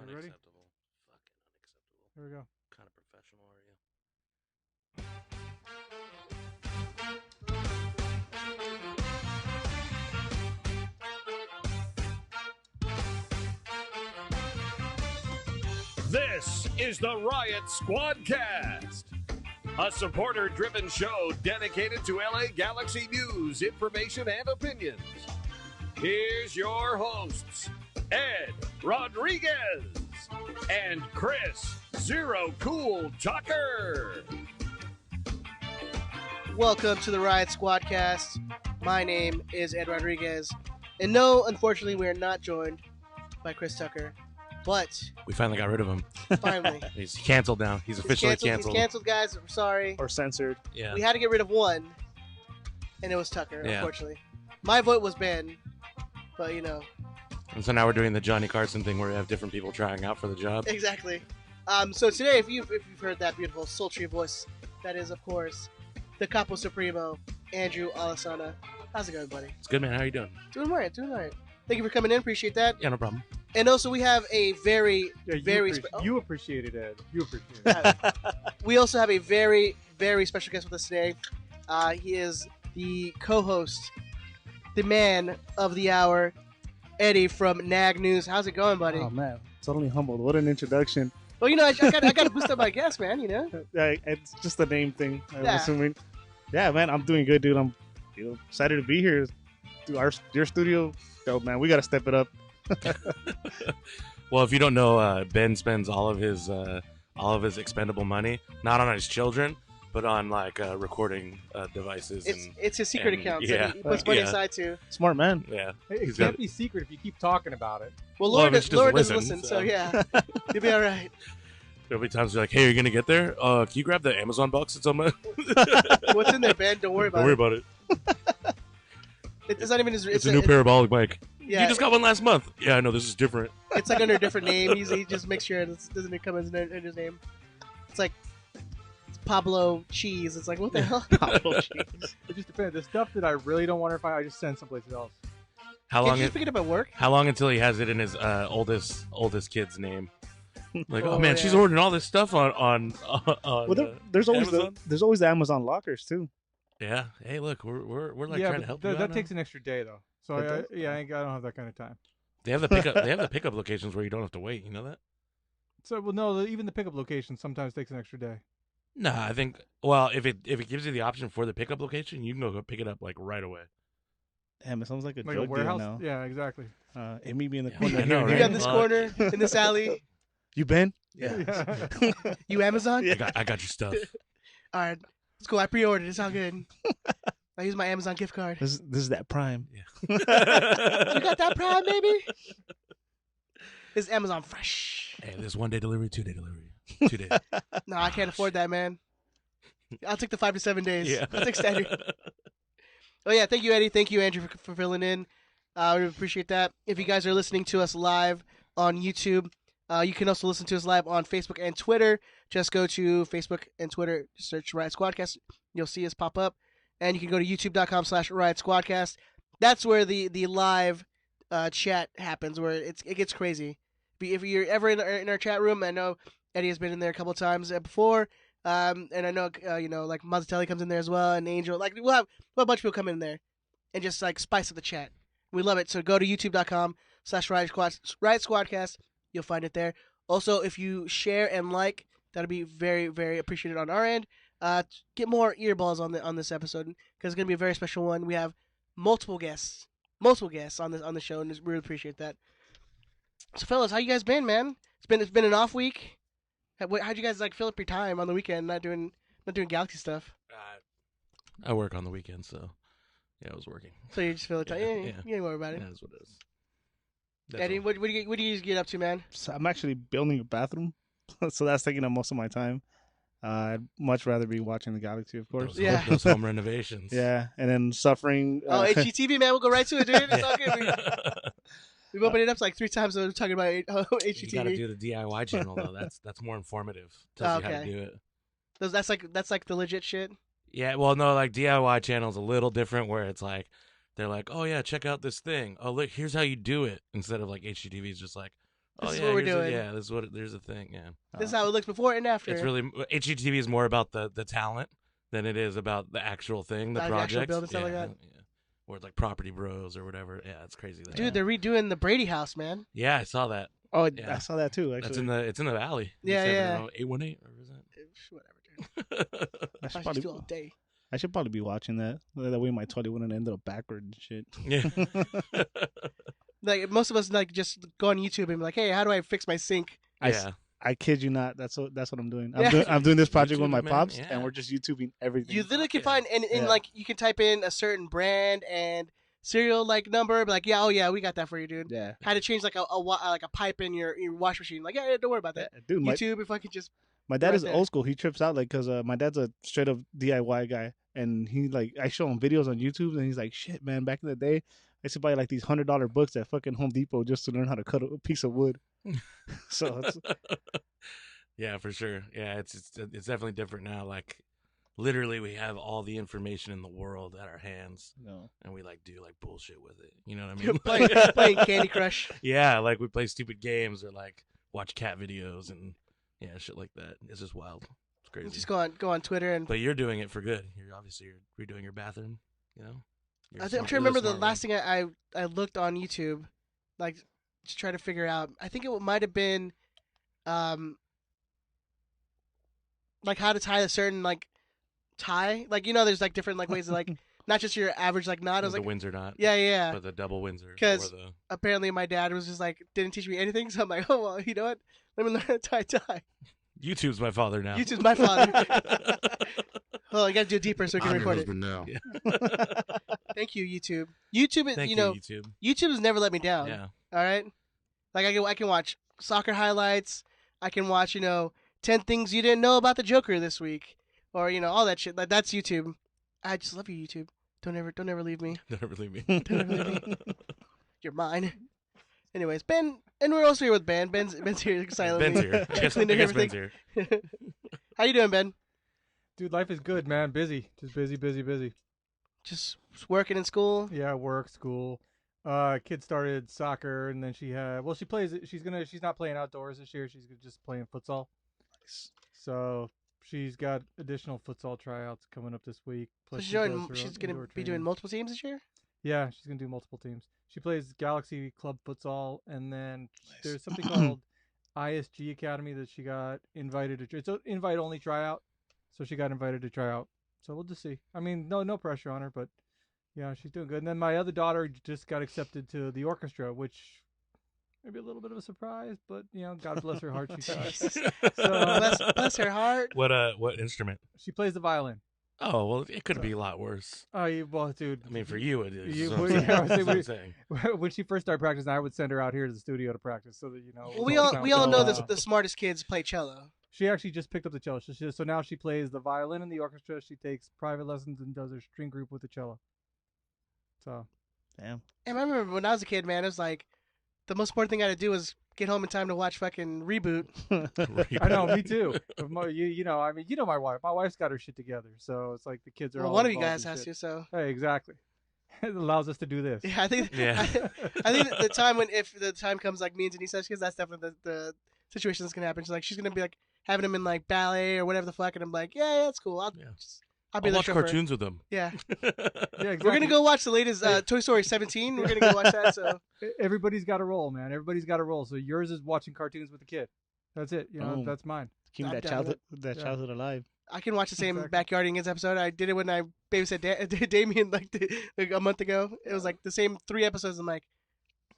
Unacceptable. Fucking unacceptable. Here we go. What kind of professional are you? This is the Riot Squadcast, a supporter-driven show dedicated to LA Galaxy news, information, and opinions. Here's your hosts, Ed Rodriguez and Chris Zero Cool Tucker. Welcome to the Riot Squadcast. My name is Ed Rodriguez. And no, unfortunately, we are not joined by Chris Tucker. But We finally got rid of him. finally, He's canceled now. He's officially canceled. He's canceled, guys. We're sorry. Or censored. Yeah. We had to get rid of one, and it was Tucker, Yeah. unfortunately. My vote was Ben, but you know. And so now we're doing the Johnny Carson thing where we have different people trying out for the job. Exactly. So today, if you've heard that beautiful, sultry voice, that is, of course, the Capo Supremo, Andrew Alasana. How's it going, buddy? It's good, man. How are you doing? Doing all right, doing all right. Thank you for coming in. Appreciate that. Yeah, no problem. And also, we have a very, very... You appreciate it, Ed. You appreciate it. We also have a very, very special guest with us today. He is the co-host, the man of the hour, Eddie from NAG News. How's it going, buddy? Oh, man. Totally humbled. What an introduction. Well, you know, I got to boost up my guest, man, you know? It's just a name thing, I'm Yeah. assuming. Yeah, man, I'm doing good, dude. I'm excited to be here. Dude, your studio, dope, man. We got to step it up. Well, if you don't know, Ben spends all of his expendable money not on his children, but on like recording devices. It's his secret and- account. yeah. So he puts money Yeah. aside, too. Smart man. Yeah. It He's can't got- be secret if you keep talking about it. Well, Well, Laura, if she Laura doesn't doesn't listen, listen, so yeah. You'll be all right. There'll be times you're like, "Hey, are you gonna get there? Can you grab the Amazon box that's on my?" What's in there, Ben? Don't worry about Don't worry it. about it. It's not even his... It's a new parabolic mic. Yeah, You just got one last month. Yeah, I know this is different. it's like under a different name. He just makes sure it doesn't come in his name. It's like... It's Pablo Cheese. It's like, what the hell? Pablo cheese. It just depends. The stuff that I really don't want to find, I just send someplace else. How Can't long? you just pick it up at work? How long until he has it in his oldest kid's name? Like, oh, Oh, man, yeah. she's ordering all this stuff on Well, there's always Amazon? there's always the Amazon lockers, too. Yeah. Hey, look, we're like yeah, trying but to help that, you out that now. takes an extra day though. So It does? I don't have that kind of time. They have the pickup. They have the pickup locations where you don't have to wait. You know that? So well, no, even the pickup location sometimes takes an extra day. Nah, I think. Well, if it gives you the option for the pickup location, you can go pick it up like right away. Damn, it sounds like a Like a drug deal warehouse. now. Yeah, exactly. Amy be in the Yeah, corner. I know, here. You right? got this Fuck. corner, in this alley. You been? Yeah. You Amazon? I got your stuff. All right. Let's go. I pre-ordered. It's all good. I use my Amazon gift card. This is that Prime. You got that Prime, baby? It's Amazon Fresh. Hey, there's 1 day delivery, 2 day delivery, 2 days. No, I can't afford that, man. I'll take the 5 to 7 days. Yeah. I'll take standard. Oh, yeah. Thank you, Eddie. Thank you, Andrew, for filling in. We appreciate that. If you guys are listening to us live on YouTube, you can also listen to us live on Facebook and Twitter. Just go to Facebook and Twitter, search Riot Squadcast. You'll see us pop up. And you can go to youtube.com/Riot Squadcast. That's where the live chat happens, where it gets crazy. If you're ever in our chat room, I know Eddie has been in there a couple of times before. And I know, like Mazzatelli comes in there as well, and Angel. Like we'll have a bunch of people come in there and just like spice up the chat. We love it. So go to youtube.com/Riot Squadcast. You'll find it there. Also, if you share and like, that'll be very, very appreciated on our end. Get more earballs on this episode because it's gonna be a very special one. We have multiple guests on the show, and we really appreciate that. So, fellas, how you guys been, man? It's been an off week. How'd you guys like fill up your time on the weekend? Not doing Galaxy stuff. I work on the weekends, so yeah, I was working. So you just fill the time. Yeah. You ain't worry about it. Yeah, that's what it is. That's Eddie, all. what do you get up to, man? So I'm actually building a bathroom, so that's taking up most of my time. I'd much rather be watching the Galaxy, of course. Those, Yeah. those home renovations. Yeah, and then suffering. Oh, HGTV, man, we'll go right to it, dude. It's all good. We've opened it up like 3 times. So we're talking about You got to HGTV. do the DIY channel though. That's more informative. Tells you how to Okay. do it. That's like the legit shit. Yeah, well, no, like DIY channel's a little different where it's like they're like, oh yeah, check out this thing. Oh look, here's how you do it. Instead of like HGTV is just like, Oh, This is yeah, what we're here's a- doing. yeah, this is what there's a thing. Yeah, This is how it looks before and after. it's really HGTV is more about the talent than it is about the actual thing, the Like the actual project. build and stuff like that? Yeah. Or it's like Property Bros or whatever. Yeah, it's crazy. That. Dude, they're redoing the Brady house, man. Yeah, I saw that. Oh, Yeah. I saw that too. Actually, It's in the valley. Yeah, yeah. 818 or is Whatever, dude. I I should should probably, do all day. I should probably be watching that. That way, my toilet wouldn't end up backward and shit. yeah. Like most of us, like just go on YouTube and be like, "Hey, how do I fix my sink?" Yeah. I kid you not. That's what I'm doing. Yeah. I'm doing this project with YouTube, my man, pops, yeah. and we're just YouTubing everything. You literally can Yeah. find and Yeah. like you can type in a certain brand and serial like number, be like, "Yeah, oh yeah, we got that for you, dude." yeah, How to change like a pipe in your wash machine? Like, yeah, don't worry about that. dude. YouTube, if I could just My dad right is there. old school. He trips out like because my dad's a straight up DIY guy, and he like I show him videos on YouTube, and he's like, "Shit, man! Back in the day, I used to buy like these $100 books at fucking Home Depot just to learn how to cut a piece of wood." So it's, Yeah, for sure. Yeah, it's definitely different now. Like, literally, we have all the information in the world at our hands, no. and we like do like bullshit with it. You know what I mean? playing Candy Crush. Yeah, like we play stupid games or like watch cat videos and yeah, shit like that. It's just wild. It's crazy. Just go on Twitter and But you're doing it for good. You're obviously redoing your bathroom. You know. You're I'm smart- trying to you're remember the smart last thing I looked on YouTube, like to try to figure out. I think it might have been, like how to tie a certain like tie. Like there's like different like ways to like not just your average like knot. I was the like, Windsor knot. yeah, yeah. But the double Windsor. 'Cause- or the Apparently my dad was just like didn't teach me anything, so I'm like, oh well, you know what? Let me learn how to tie a tie. YouTube's my father now. YouTube's my father. Oh, I gotta do it deeper so we can I'm your record it. husband now. Thank you, YouTube. YouTube is Thank you, YouTube. YouTube has never let me down. Yeah. All right, like I can watch soccer highlights. I can watch 10 things you didn't know about the Joker this week, or all that shit. Like that's YouTube. I just love you, YouTube. Don't ever leave me. Don't believe me. Don't ever leave me. You're mine. Anyways, Ben, and we're also here with Ben. Ben's here silently. Ben's here. I guess Cleaning Ben's everything. here. How you doing, Ben? Dude, life is good, man. Busy. Just busy. Just working in school. Yeah, work, school. Kid started soccer, and then she plays. She's not playing outdoors this year. She's just playing futsal. So she's got additional futsal tryouts coming up this week. So Plus she's she does doing. her She's gonna indoor be doing training. multiple teams this year. Yeah, she's gonna do multiple teams. She plays Galaxy Club Futsal, and then Nice. there's something called ISG Academy that she got invited to. It's an invite-only tryout, so she got invited to try out. So we'll just see. I mean, no pressure on her, but yeah, she's doing good. And then my other daughter just got accepted to the orchestra, which maybe a little bit of a surprise, but God bless her heart, she tried. So bless her heart. What instrument? she plays the violin. Oh well, it could be a lot worse. Oh, well, dude. I mean, for you it is. You- That's what well, I'm yeah, I saying. would say That's what I'm we- saying. When she first started practicing, I would send her out here to the studio to practice, so that Well, we all know this. the smartest kids play cello. She actually just picked up the cello. So now she plays the violin in the orchestra. She takes private lessons and does her string group with the cello. So Damn. And I remember when I was a kid, man, it was like the most important thing I had to do was get home in time to watch fucking Reboot. I know, me too. But I mean, my wife. My wife's got her shit together, so it's like the kids are. Well, all one of you involved guys in has shit. to, so. Hey, exactly. It allows us to do this. Yeah, I think. Yeah. I think the time if the time comes like me and Denise has kids, that's definitely the situation that's gonna happen. She's gonna be like having them in like ballet or whatever the fuck, and I'm like, yeah, that's cool. I'll be I'll there watch chauffeur. cartoons with them. Yeah, Yeah, exactly. we're gonna go watch the latest Toy Story 17. We're gonna go watch that. So Everybody's got a role, man. Everybody's got a role. So yours is watching cartoons with the kid. That's it. Boom. That's mine. Keep I'm that down childhood with childhood alive. I can watch the same Exactly. Backyardigans episode. I did it when I babysat Damien like a month ago. It was like the same 3 episodes. I'm like,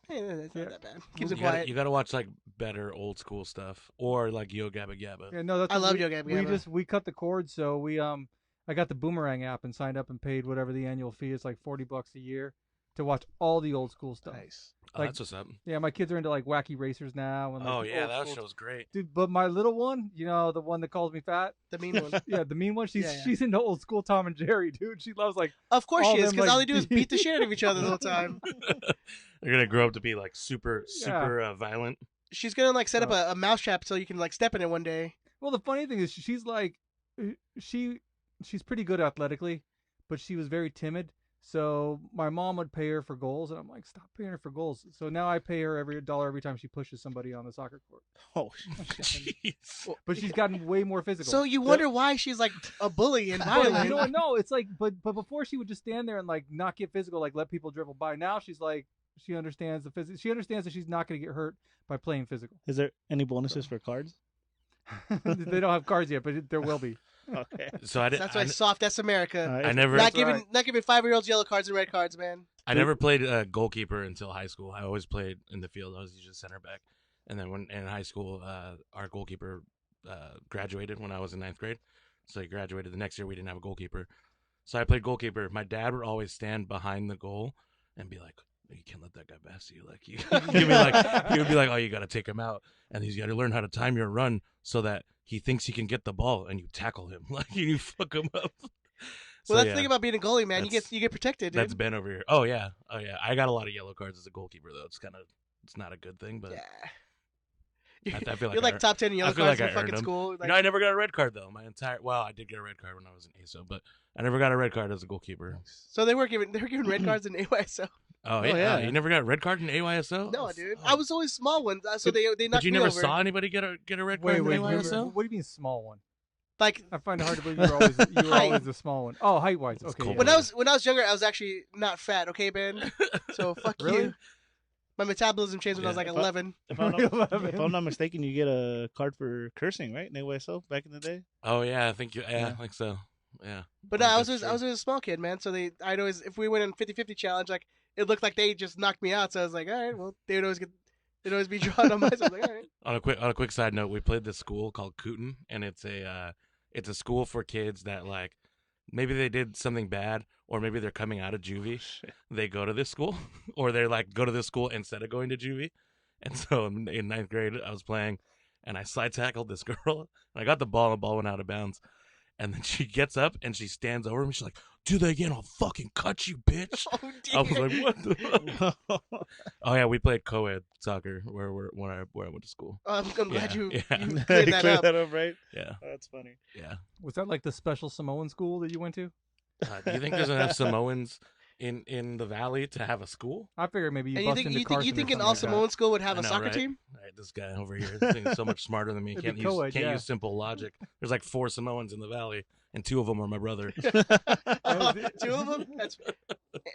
hey, it's not that bad. Keeps it quiet. You gotta watch like better old school stuff or like Yo Gabba Gabba. Yeah, no, that's I love we, Yo Gabba We Gabba. we cut the cord, so we I got the Boomerang app and signed up and paid whatever the annual fee is, like $40 a year, to watch all the old school stuff. Nice. Oh, like- that's what's up. Yeah, my kids are into like Wacky Racers now. And, like, Oh the yeah, old that school- show's great. Dude, but my little one, the one that calls me fat, The mean one. yeah, the mean one, she's Yeah, yeah. she's into old school Tom and Jerry, dude. She loves like Of course All she is, them, because like, all they do is beat the shit out of each other the whole time. They're gonna grow up to be like super violent. She's gonna like set up a mousetrap so you can like step in it one day. Well, the funny thing is, she's like, she's pretty good athletically, but she was very timid. So my mom would pay her for goals, and I'm like, stop paying her for goals. So now I pay her every dollar every time she pushes somebody on the soccer court. Oh, Jeez. But she's gotten way more physical. So you wonder why she's like a bully and But, violent. you know what? No, it's like, but before she would just stand there and like not get physical, like let people dribble by. Now she's like, she understands the physics. She understands that she's not going to get hurt by playing physical. is there any bonuses for cards? They don't have cards yet, but there will be. Okay. So I, That's why soft ass America. I never not giving 5-year-olds yellow cards and red cards, man. I never played goalkeeper until high school. I always played in the field. I was usually center back. And then when in high school, our goalkeeper graduated when I was in 9th grade. So he graduated the next year. We didn't have a goalkeeper. So I played goalkeeper. My dad would always stand behind the goal and be like, you can't let that guy pass you. Like, he would be like, oh, you got to take him out. And he's got to learn how to time your run so that he thinks he can get the ball and you tackle him. Like, you fuck him up. Well, that's the thing about being a goalie, man. You get protected, dude. That's Ben over here. Oh, yeah. I got a lot of yellow cards as a goalkeeper, though. It's not a good thing, but yeah. I feel like you're like top 10 in yellow cards in fucking school. Like, I never got a red card, though. Well, I did get a red card when I was in ASO, but I never got a red card as a goalkeeper. so they were giving red cards in AYSO. Oh, yeah. You never got a red card in AYSO? No, dude. I was always small ones, so they knocked me over. But you never saw anybody get a red card in AYSO? What do you mean small one? Like, I find it hard to believe you were always the small one. Oh, height wise. Okay. cool. Yeah. when I was younger, I was actually not fat. Okay, Ben. So fuck Really? you. My metabolism changed when I was like 11. If I'm not mistaken, you get a card for cursing, right? In AYSO back in the day. Oh, yeah. I think I think so. Yeah. But no, I was always a small kid, man. So I'd always, if we went in 50-50 challenge, like it looked like they just knocked me out. So I was like, all right, well, they'd always be drawn on myself. Like, all right. On a quick side note, we played this school called Cooten, and it's a school for kids that like maybe they did something bad, or maybe they're coming out of juvie. They go to this school, or they're like go to this school instead of going to juvie. And so in 9th grade, I was playing, and I slide tackled this girl, and I got the ball, and the ball went out of bounds. And then she gets up and she stands over me. She's like, "Do that again, I'll fucking cut you, bitch." Oh, dear. I was like, "What the fuck?" Oh yeah, we played co-ed soccer where I went to school. I'm glad you Yeah. cleared that up. that up, right? Yeah, Oh, that's funny. yeah. Was that like the special Samoan school that you went to? Do you think there's enough Samoans in the valley to have a school? I figured maybe you And bust into Carson you think or an all something like Samoan school would have I a know, soccer right? team? Right, this guy over here is so much smarter than me. It'd Can't be use co-ed, yeah. simple logic. There's like 4 Samoans in the valley, and 2 of them are my brother. 2 of them? That's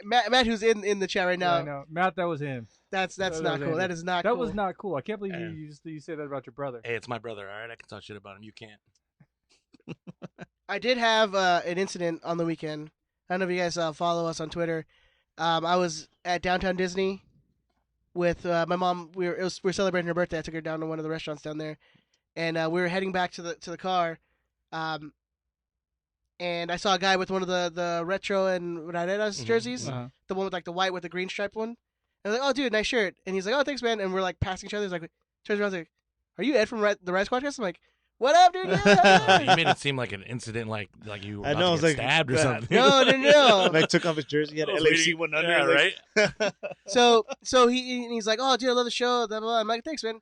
Matt, who's in the chat right that. Yeah, I now. know. Matt, that was him. That's That not was cool. Andy. That is not That cool. was not cool. I can't believe Yeah. you say that about your brother. Hey, it's my brother. All right, I can talk shit about him. You can't. I did have an incident on the weekend. I don't know if you guys follow us on Twitter. I was at downtown Disney with my mom. We were celebrating her birthday. I took her down to one of the restaurants down there, and we were heading back to the car. And I saw a guy with one of the retro and Rareras jerseys, Uh-huh. the one with like the white with the green stripe one. And I was like, "Oh, dude, nice shirt." And he's like, "Oh, thanks, man." And we're like passing each other. He's like, turns around, he's like, "Are you Ed from the Rise Squadcast?" I'm like, "What up, dude?" Yeah. You made it seem like an incident, like you were I about know, to it's get like, stabbed or yeah. something. No. Like took off his jersey, he had I was LAC waiting- one under. Yeah, like- right. So he's like, "Oh, dude, I love the show." Blah, blah, blah. I'm like, "Thanks, man."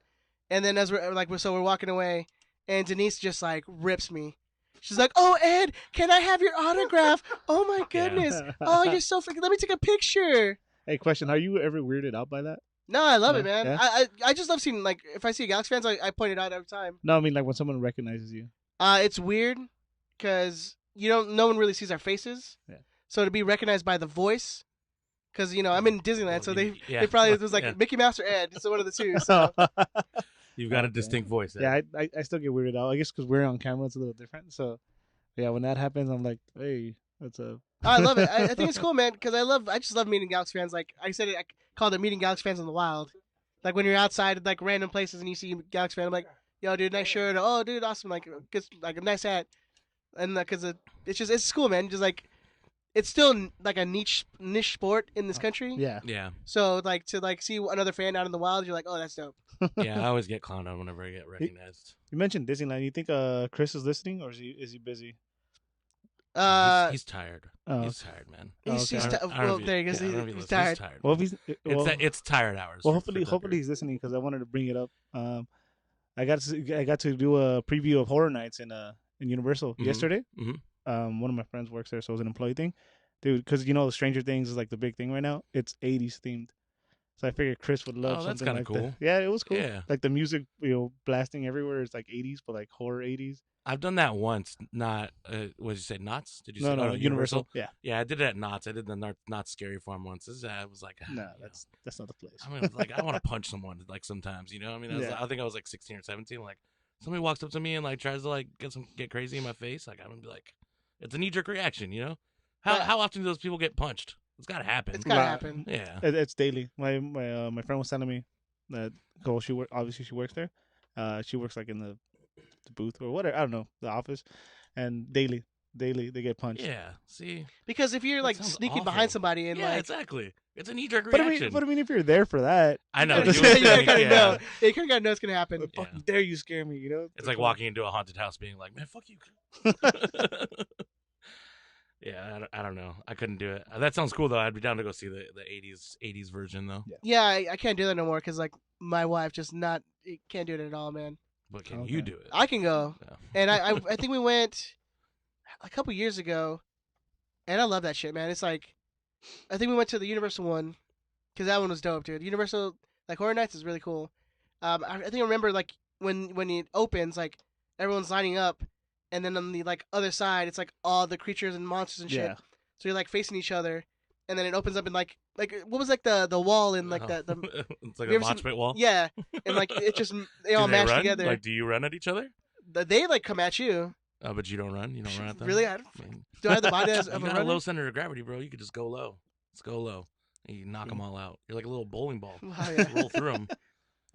And then as we're walking away, and Denise just like rips me. She's like, "Oh, Ed, can I have your autograph? Oh my goodness! Oh, you're so freaking. Let me take a picture." Hey, question: are you ever weirded out by that? No, I love No, it, man. yeah? I just love seeing, like, if I see Galaxy fans, I point it out every time. No, I mean like when someone recognizes you. It's weird because no one really sees our faces. Yeah. So to be recognized by the voice, because I'm in Disneyland, so they Yeah. probably was like Yeah. Mickey Mouse or Ed, so one of the two. So You've got a Okay. distinct voice. Yeah, I still get weirded out. I guess because we're on camera, it's a little different. So, yeah, when that happens, I'm like, hey, what's up? I love it. I think it's cool, man, because I just love meeting Galaxy fans. Like I said, I called it meeting Galaxy fans in the wild. Like when you're outside at like random places and you see Galaxy fan, I'm like, "Yo, dude, nice shirt." "Oh, dude, awesome." Like, a nice hat. And because it's cool, man. Just like it's still like a niche sport in this country. Yeah. Yeah, So like to like see another fan out in the wild, you're like, "Oh, that's dope." yeah. I always get clowned on whenever I get recognized. You mentioned Disneyland. You think Chris is listening, or is he busy? He's tired. Oh. He's tired, man. Okay. Well, there he goes. Yeah, I don't know if he He's listens. tired. He's tired. Well, if he's It's tired hours. well, for hopefully Tucker. he's listening because I wanted to bring it up. I got to do a preview of Horror Nights in Universal Mhm. yesterday. Mhm. One of my friends works there, so it was an employee thing. dude, because Stranger Things is like the big thing right now. It's 80s themed, so I figured Chris would love Oh, that's something kinda like cool. that. Yeah, it was cool. Yeah. Like the music, blasting everywhere. It's like 80s, but like horror 80s. I've done that once. Not what did you say? Knott's? Did you say? No, Oh, Universal. Yeah, Yeah, I did it at Knott's. I did the Knott's Scary Farm once. I was like, no, you that's not the place. know. I mean, like I want to punch someone. Like sometimes, I mean, I think I was like 16 or 17. Like somebody walks up to me and like tries to like get crazy in my face. Like I'm gonna be like, it's a knee jerk reaction. How often do those people get punched? It's gotta happen. It's gotta Right. happen. Yeah. It's daily. My friend was telling me that obviously she works there. She works like in the booth or whatever. I don't know, the office, and daily they get punched. Yeah. See. Because if you're That like sounds sneaking awful. behind somebody and Yeah, like, exactly. It's a knee jerk But reaction. I mean, if you're there for that, I know. you you gotta doing kind things, of know. yeah. Yeah, you kind of gotta know what's gonna happen. fuck Yeah. dare you scare me? It's like walking into a haunted house, being like, "Man, fuck you." Yeah, I don't know. I couldn't do it. That sounds cool though. I'd be down to go see the 80s version though. Yeah, I can't do that no more because like my wife just can't do it at all, man. But can Okay. you do it? I can go, No. and I think we went a couple years ago, and I love that shit, man. It's like I think we went to the Universal one because that one was dope, dude. Universal like Horror Nights is really cool. I think I remember like when it opens, like everyone's lining up, and then on the like other side, it's like all the creatures and monsters and shit. Yeah. So you're like facing each other, and then it opens up and like what was like the wall in like the It's like you a ever mosh seen- pit wall. yeah, and like it just they all Do they mash run? together. Like, do you run at each other? They like come at you. Oh, but you don't run. You don't run at them. Really? Do I have the body as You of a got a runner? low center of gravity, bro. You could just go low. Let's go low. And you knock them all out. You're like a little bowling ball. Wow, yeah. Roll through them.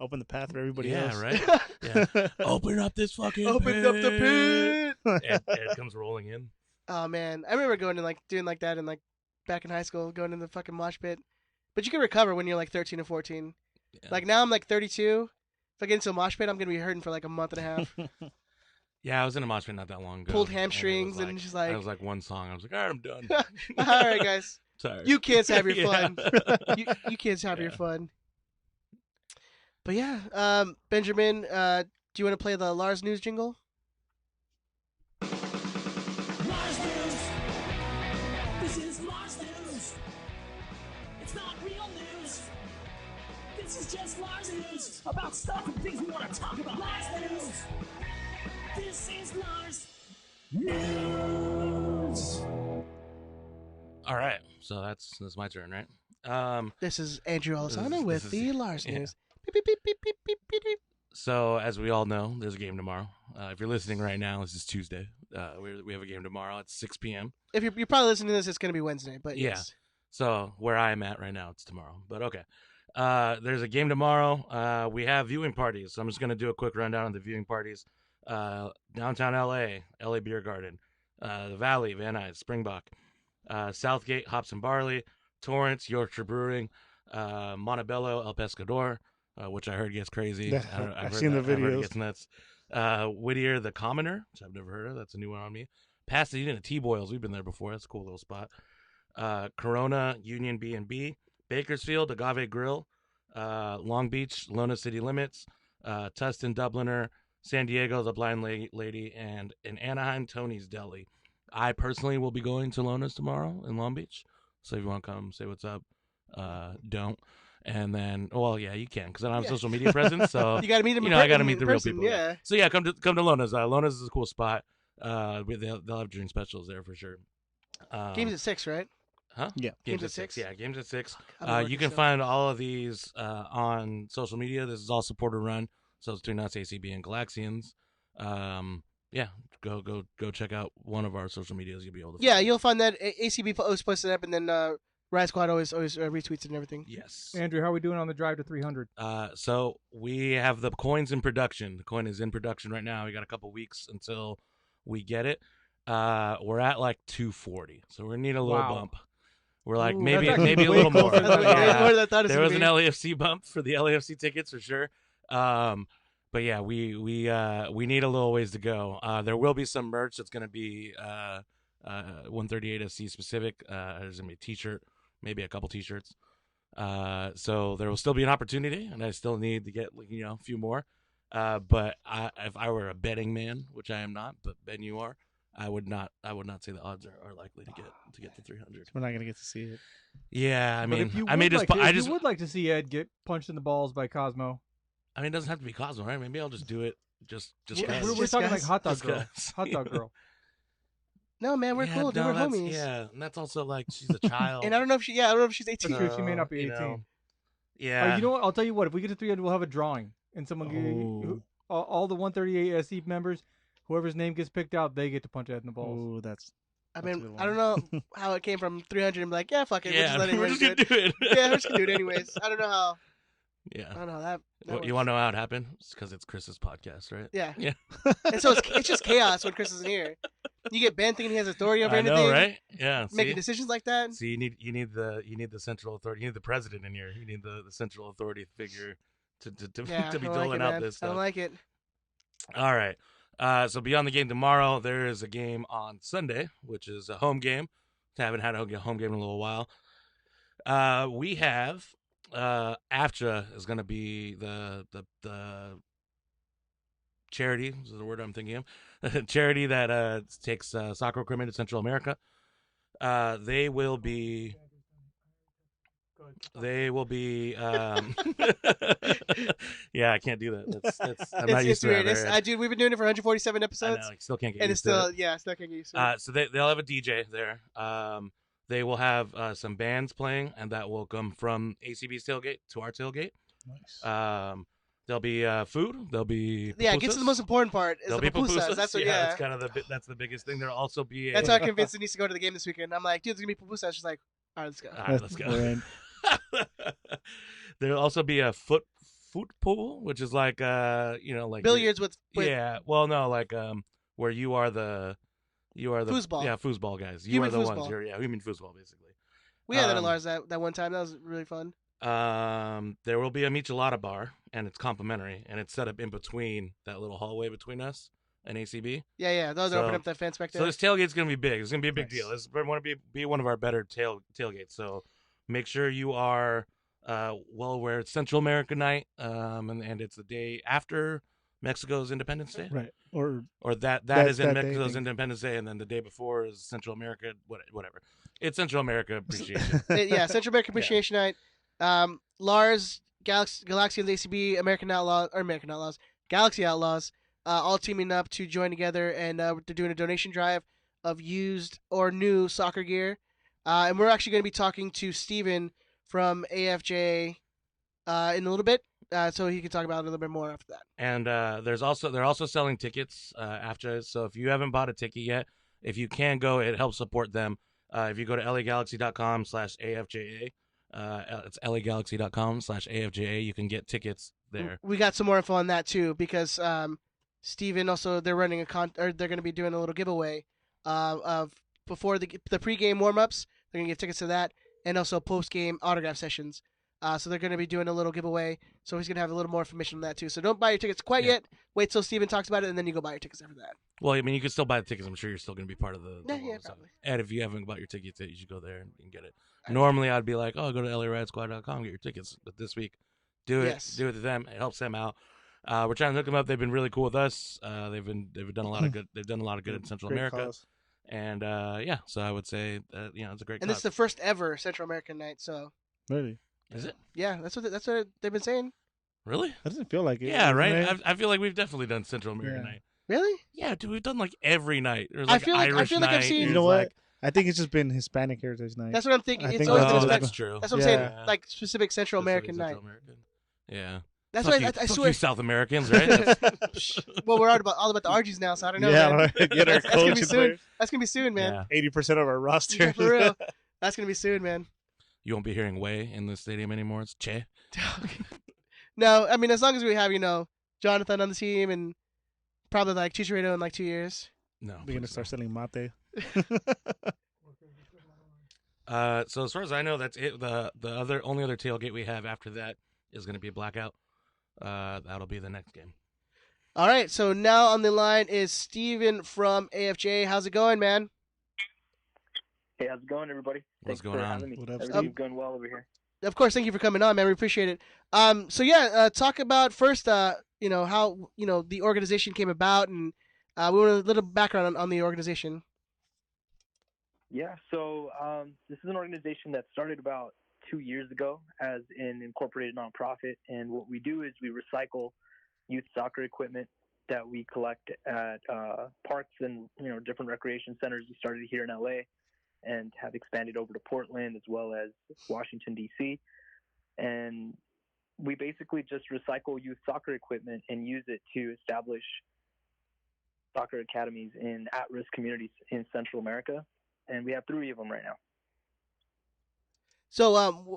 Open the path for everybody Yeah, else. right. Yeah. Open up this fucking. Open up the pit. And it comes rolling in. Oh man, I remember going and like doing like that and like back in high school, going in the fucking mosh pit. But you can recover when you're like 13 or 14. Yeah. Like now I'm like 32. If I get into a mosh pit, I'm gonna be hurting for like a month and a half. Yeah, I was in a mosh pit not that long ago. Pulled and it hamstrings was and just like, I was like one song. I was like, all right, I'm done. all right, guys, Sorry. you kids have your Yeah. fun. You kids have your Yeah. fun. But yeah, Benjamin, do you want to play the Lars News jingle? Mars News. This is Mars News. It's not real news. This is just Mars News about stuff and things we want to talk about. Mars News. This is Mars News. All right, so that's my turn, right? This is Andrew This Alisano is- with this the is- Lars yeah. News. Beep, beep, beep, beep, beep, beep, beep. So as we all know, there's a game tomorrow. If you're listening right now, this is Tuesday. We have a game tomorrow at 6 p.m. If you're probably listening to this, it's going to be Wednesday, but Yeah. yes. So where I'm at right now, it's tomorrow. But okay. There's a game tomorrow. We have viewing parties. So I'm just going to do a quick rundown of the viewing parties. Downtown LA Beer Garden, the Valley, Van Nuys, Springbok, Southgate, Hops and Barley, Torrance, Yorkshire Brewing, Montebello, El Pescador, which I heard gets crazy. Yeah, I've seen the I've heard it videos. gets nuts. Whittier, the Commoner, which I've never heard of. That's a new one on me. Pasadena, T-Boils. We've been there before. That's a cool little spot. Corona, Union B&B, Bakersfield, Agave Grill, Long Beach, Lona City Limits, Tustin, Dubliner, San Diego, The Blind Lady, and in Anaheim, Tony's Deli. I personally will be going to Lona's tomorrow in Long Beach. So if you want to come, say what's up. Don't. And then, well, yeah, you can, because I don't have Yeah. social media presence. So You got to meet them. I got to meet the real person, people. Yeah. So yeah, come to Lona's. Lona's is a cool spot. They'll have drink specials there for sure. Games at 6, right? Huh? Yeah. Games Games at at 6. 6? Yeah, games at 6. I'm working, You can so- find all of these on social media. This is all supporter run. So it's between us, ACB, and Galaxians. Yeah, go check out one of our social medias. You'll be able to. Yeah, find it. you'll find that ACB always posts it up, and then Riot Squad always retweets it and everything. Yes. Andrew, how are we doing on the drive to 300? So we have the coins in production. The coin is in production right now. We got a couple weeks until we get it. We're at like 240, so we need a little Wow. bump. We're like Ooh, maybe that's actually a way little more. closer than I thought. Yeah. More than I thought it There was gonna an be. LAFC bump for the LAFC tickets for sure. But yeah, we need a little ways to go. There will be some merch that's going to be 138 FC specific. There's going to be a T-shirt, maybe a couple T-shirts. So there will still be an opportunity, and I still need to get a few more. But if I were a betting man, which I am not, but Ben, you are, I would not say the odds are likely to get to 300. We're not gonna get to see it. Yeah, I But mean, if you I may would just, like to, I if just, you would like to see Ed get punched in the balls by Cosmo. I mean, it doesn't have to be Cosmo, right? Maybe I'll just do it. Just We're, 'cause. we're Just talking guys. like hot dog Just girl. 'cause. Hot dog girl. No, man, we're cool. Dude, we're that's, homies. Yeah, and that's also like she's a child. And I don't know if she's 18. True, she may not be you 18. know, yeah. You know what? I'll tell you what. If we get to 300, we'll have a drawing, and someone all the 138 SE members, whoever's name gets picked out, they get to punch Ed in the balls. Oh, that's. I a mean, good I don't know how it came from 300 and be like, yeah, fuck it. Yeah, We're just letting we're just gonna do it. Yeah, we're just gonna do it anyways. I don't know how. Yeah. I don't know that. Well, you want to know how it happened? It's because it's Chris's podcast, right? Yeah. Yeah. And so it's just chaos when Chris isn't here. You get Ben thinking he has authority over I anything. know, right? Yeah. Making See? decisions like that. See, you need the central authority. You need the president in here. You need the central authority figure to Yeah, to be I don't like doling it, out man. this I stuff. don't like it. All right. So beyond the game tomorrow, there is a game on Sunday, which is a home game. I haven't had a home game in a little while. We have AFTRA is going to be the charity. This is the word I'm thinking of. Charity that takes soccer equipment to Central America. They will be. Yeah, I can't do that. I'm not used to weird. that. Dude, we've been doing it for 147 I episodes. know, I still can't get And used it's to still, it. yeah, still can't get used to it. So they'll have a DJ there. They will have some bands playing, and that will come from ACB's tailgate to our tailgate. Nice. There'll be food. There'll be Yeah, it gets to the most important part. Is There'll the be pupusas. That's what, yeah. That's kind of that's the biggest thing. There'll also be That's how I convinced Denise to go to the game this weekend. I'm like, dude, there's gonna be pupusas. She's like, all right, let's go. All right, let's go. We're in. There'll also be a foot pool, which is like like Billiards with yeah. Well, no, like where you are the Foosball. Yeah, foosball guys. You You are mean the ones. foosball. We mean foosball basically. We had that at Lars that one time. That was really fun. There will be a michelada bar, and it's complimentary, and it's set up in between that little hallway between us and ACB. Yeah. Those So- open up that fence back there. So this tailgate's gonna be big. It's gonna be a big Nice. deal. It's want to be one of our better tailgates. So make sure you are well aware. It's Central America Night, and it's the day after Mexico's Independence Day, Right. Or or that That's is in that day Mexico's thing. Independence Day, and then the day before is Central America, whatever. It's Central America Appreciation. Yeah, Central American Appreciation Night. Lars, Galaxy and the ACB, American Outlaws, Galaxy Outlaws, all teaming up to join together, and they're doing a donation drive of used or new soccer gear. And we're actually going to be talking to Steven from AFJ in a little bit, so he can talk about it a little bit more after that. And they're also selling tickets after. So if you haven't bought a ticket yet, if you can go, it helps support them. If you go to lagalaxy.com/AFJA, it's lagalaxy.com/AFJA. You can get tickets there. We got some more info on that too, because Steven also, they're running they're going to be doing a little giveaway of before the pregame warm-ups. They're going to give tickets to that, and also post-game autograph sessions. So they're going to be doing a little giveaway. So he's going to have a little more information on that too. So don't buy your tickets quite yet. Wait till Steven talks about it, and then you go buy your tickets after that. Well, I mean, you can still buy the tickets. I'm sure you're still going to be part of the Yeah, so- probably. And if you haven't bought your tickets yet, you should go there and get it. Normally, I'd be like, oh, go to LARadSquad.com, get your tickets. But this week, do it. Yes. Do it to them. It helps them out. We're trying to hook them up. They've been really cool with us. They've done a lot of good. They've done a lot of good in Central great America. cause. And so I would say it's a great. And this is the first ever Central American night. So Really? Is it yeah, that's what they've been saying. really? That doesn't feel like it. Yeah, right. doesn't it? I feel like we've definitely done Central American Yeah. night. Really? Yeah, dude, we've done like every night. There's I like feel like- I Irish feel like I've night. seen- You There's know what? like- I think it's just been Hispanic Heritage Night. That's what I'm thinking. I It's think always that's been what spec- that's true. That's what I'm saying. Yeah. Like specific Central American Specific night. Central American. Yeah. That's Fuck why you, I fuck swear. you, South Americans, right? That's- Well, we're all about the RGs now, so I don't know. Yeah, man. right. Get our That's gonna be coach in soon. there. That's gonna be soon, man. yeah. 80% of our roster. For real. That's gonna be soon, man. You won't be hearing Way in the stadium anymore. It's Che. No, I mean as long as we have Jonathan on the team and probably like Chicharito in like 2 years. No. We're gonna please start selling mate. no. So as far as I know, that's it. The only other tailgate we have after that is going to be Blackout. That'll be the next game. All right, so now on the line is Steven from AFJ. How's it going, man? Hey, how's it going, everybody? What's Thanks going for on? having me. What up, Everything's going well over here. Of course, thank you for coming on, man. We appreciate it. So yeah, talk about first, how the organization came about and We want a little background on the organization. Yeah, so this is an organization that started about 2 years ago as an incorporated nonprofit, and what we do is we recycle youth soccer equipment that we collect at parks and different recreation centers. We started here in LA and have expanded over to Portland as well as Washington D.C. And we basically just recycle youth soccer equipment and use it to establish soccer academies in at-risk communities in Central America, and we have 3 of them right now. So,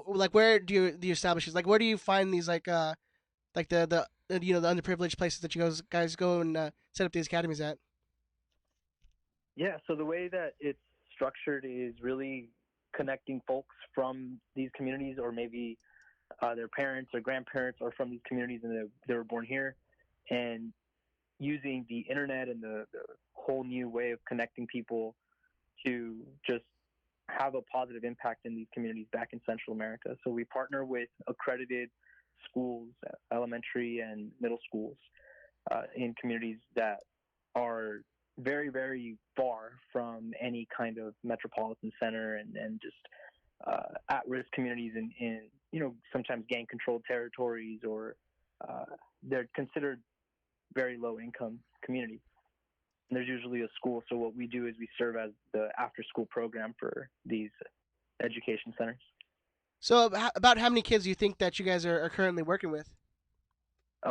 like, where do you establish this? Like, where do you find these, like the the underprivileged places that you guys go and set up these academies at? Yeah, so the way that it's structured is really connecting folks from these communities, or maybe their parents or grandparents are from these communities and they were born here, and using the internet and the whole new way of connecting people to just have a positive impact in these communities back in Central America. So we partner with accredited schools, elementary and middle schools, in communities that are very, very far from any kind of metropolitan center, and just at-risk communities in sometimes gang-controlled territories, or they're considered very low-income communities. And there's usually a school. So what we do is we serve as the after-school program for these education centers. So, about how many kids do you think that you guys are currently working with?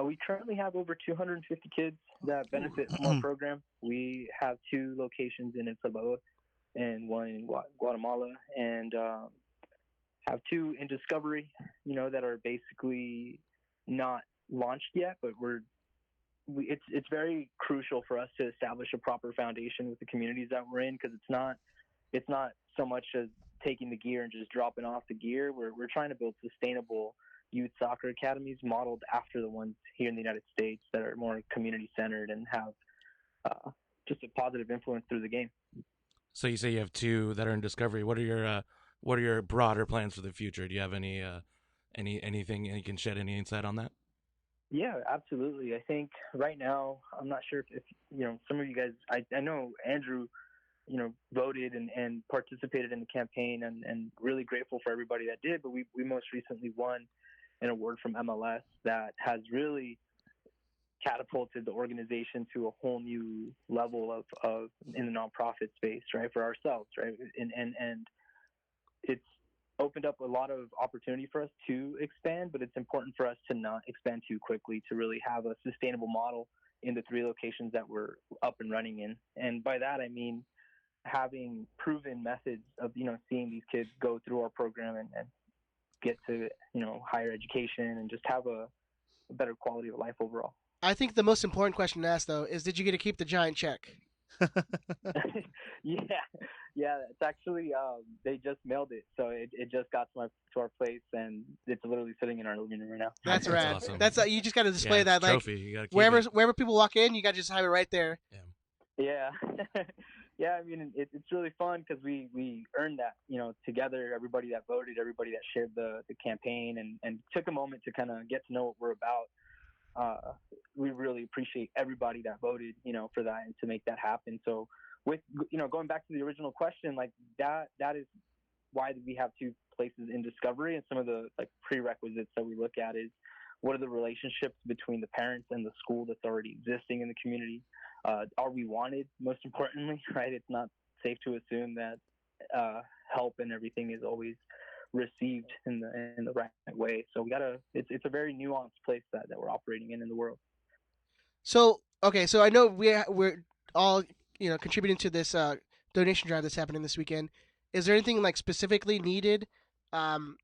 We currently have over 250 kids that benefit from our program. We have 2 locations in El Salvador and 1 in Guatemala, and have 2 in Discovery, that are basically not launched yet, but it's very crucial for us to establish a proper foundation with the communities that we're in, because it's not so much as taking the gear and just dropping off the gear. We're trying to build sustainable youth soccer academies modeled after the ones here in the United States that are more community centered and have just a positive influence through the game. So you say you have 2 that are in Discovery. What are your broader plans for the future? Do you have anything you can shed any insight on that? Yeah, absolutely. I think right now, I'm not sure if some of you guys, I know Andrew, voted and participated in the campaign, and really grateful for everybody that did. But we most recently won an award from MLS that has really catapulted the organization to a whole new level of in the nonprofit space, right, for ourselves, right, and it's opened up a lot of opportunity for us to expand, but it's important for us to not expand too quickly, to really have a sustainable model in the 3 locations that we're up and running in. And by that, I mean having proven methods of, seeing these kids go through our program and get to, higher education and just have a better quality of life overall. I think the most important question to ask, though, is did you get to keep the giant check? Yeah, it's actually they just mailed it, so it just got to our place, and it's literally sitting in our living room right now. That's rad. Awesome. That's you just got to display that, like, trophy. You gotta keep wherever people walk in, you got to just have it right there. Yeah. Yeah, I mean, it's really fun because we earned that, together, everybody that voted, everybody that shared the campaign, and took a moment to kind of get to know what we're about. We really appreciate everybody that voted, for that and to make that happen. So with, going back to the original question, like that is why we have 2 places in Discovery, and some of the like prerequisites that we look at is what are the relationships between the parents and the school that's already existing in the community? Are we wanted, most importantly, right? It's not safe to assume that help and everything is always received in the right way. So it's a very nuanced place that we're operating in the world. So, okay, so I know we're all, contributing to this donation drive that's happening this weekend. Is there anything like specifically needed? The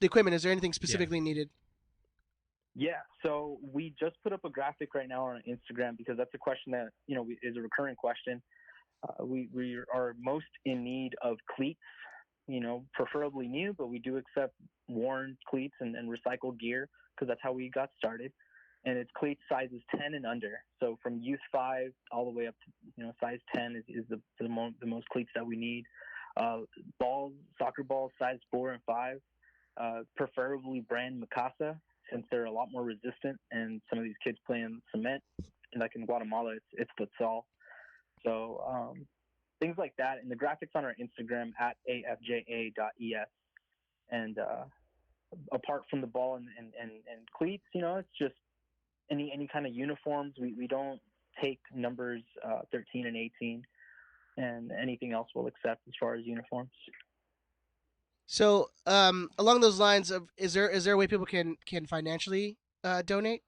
equipment, is there anything specifically needed? Yeah, so we just put up a graphic right now on Instagram because that's a question that, is a recurring question. We are most in need of cleats, preferably new, but we do accept worn cleats and recycled gear because that's how we got started. And it's cleat sizes 10 and under. So from youth 5 all the way up to, size 10 is the most cleats that we need. Soccer balls, size 4 and 5, preferably brand Mikasa, since they're a lot more resistant and some of these kids play in cement. like in Guatemala, it's futsal. So things like that, and the graphics on our Instagram at afja.es. And apart from the ball and cleats, it's just any kind of uniforms. We don't take numbers 13 and 18, and anything else we'll accept as far as uniforms. So, along those lines, is there a way people can financially donate?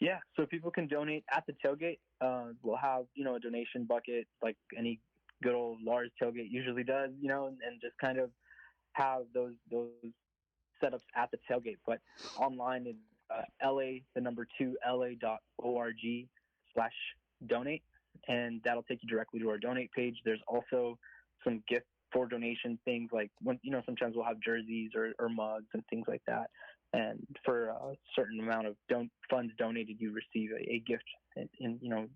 Yeah, so people can donate at the tailgate. We'll have a donation bucket like any good old Lars tailgate usually does, and just kind of have those setups at the tailgate. But online is la2la.org/donate, and that'll take you directly to our donate page. There's also some gift for donation things like when sometimes we'll have jerseys or mugs and things like that. And for a certain amount of funds donated, you receive a gift, as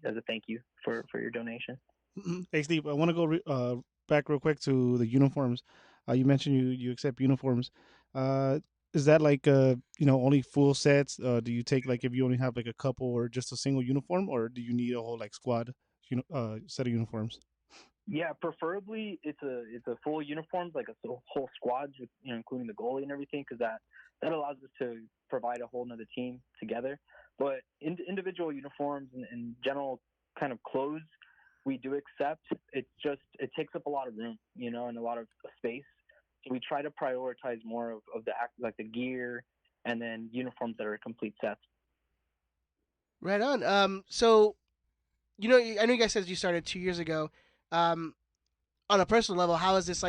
a thank you for your donation. Hey Steve, I want to go back real quick to the uniforms. You mentioned you accept uniforms. Is that like only full sets? Do you take like if you only have like a couple or just a single uniform, or do you need a whole like squad set of uniforms? Yeah, preferably it's a full uniforms, like a whole squads with including the goalie and everything, because that allows us to provide a whole nother team together. But individual uniforms and general kind of clothes we do accept. It's just it takes up a lot of room, and a lot of space. So we try to prioritize more of the gear and then uniforms that are complete sets. Right on. So, I know you guys said you started 2 years ago. On a personal level, how has this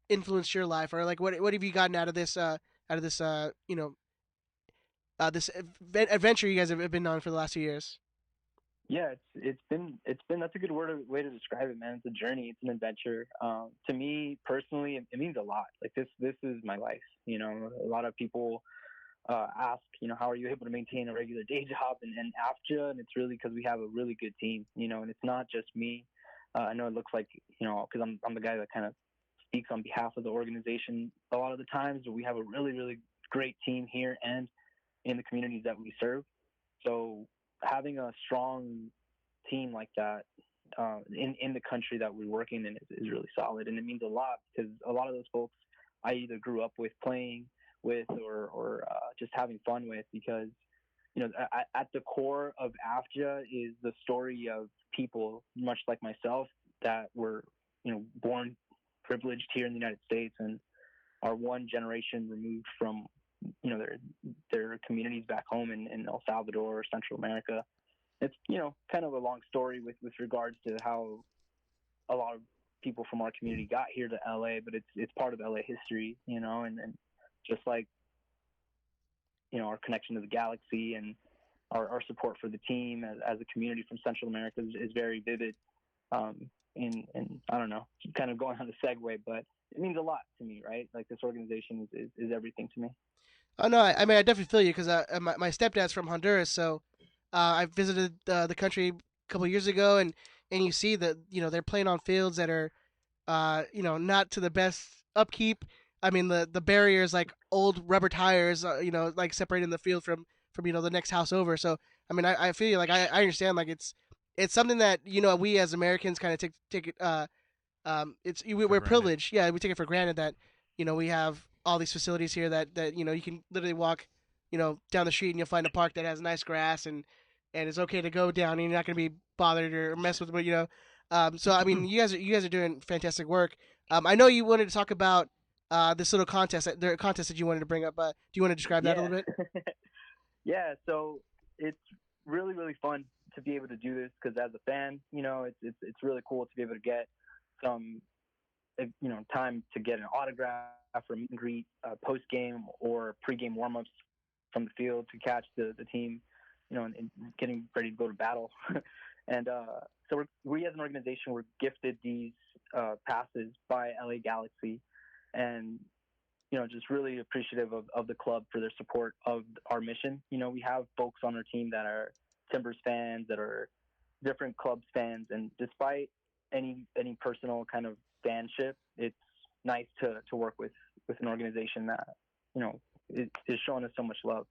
influenced your life, or like what have you gotten out of this this adventure you guys have been on for the last 2 years? Yeah, it's been that's a good way to describe it, man. It's a journey, it's an adventure. To me personally, it means a lot. Like this is my life. A lot of people ask, how are you able to maintain a regular day job and AFJA? And it's really because we have a really good team, and it's not just me. I know it looks like, because I'm the guy that kind of speaks on behalf of the organization a lot of the times, but we have a really, really great team here and in the communities that we serve. So having a strong team like that in the country that we're working in is really solid, and it means a lot because a lot of those folks I either grew up with playing with or just having fun with, because at the core of AFJA is the story of people much like myself that were born privileged here in the United States and are one generation removed from their communities back home in El Salvador or Central America. It's kind of a long story with regards to how a lot of people from our community got here to LA, but it's part of LA history, and just like our connection to the galaxy and our support for the team as a community from Central America is very vivid. And I don't know, kind of going on the segue, but it means a lot to me, right? Like this organization is everything to me. Oh no, I mean I definitely feel you because my stepdad's from Honduras, so I visited the country a couple of years ago, and you see that they're playing on fields that are not to the best upkeep. I mean the barriers like old rubber tires, like separating the field from the next house over. So I mean I feel you, like I understand, like it's something that we as Americans kind of take it we're granted. privileged. Yeah, we take it for granted that we have all these facilities here that you can literally walk down the street and you'll find a park that has nice grass and it's okay to go down and you're not going to be bothered or messed with. But so I mean you guys are doing fantastic work. I know you wanted to talk about this little contest that you wanted to bring up. Do you want to describe that a little bit? Yeah, so it's really, really fun to be able to do this because as a fan, it's really cool to be able to get some time to get an autograph or meet and greet post game or pre-game warm-ups from the field to catch the team, and getting ready to go to battle. And so we as an organization were gifted these passes by LA Galaxy, and just really appreciative of the club for their support of our mission. We have folks on our team that are Timbers fans, that are different clubs fans, and despite any personal kind of fanship, it's nice to work with an organization that is showing us so much love.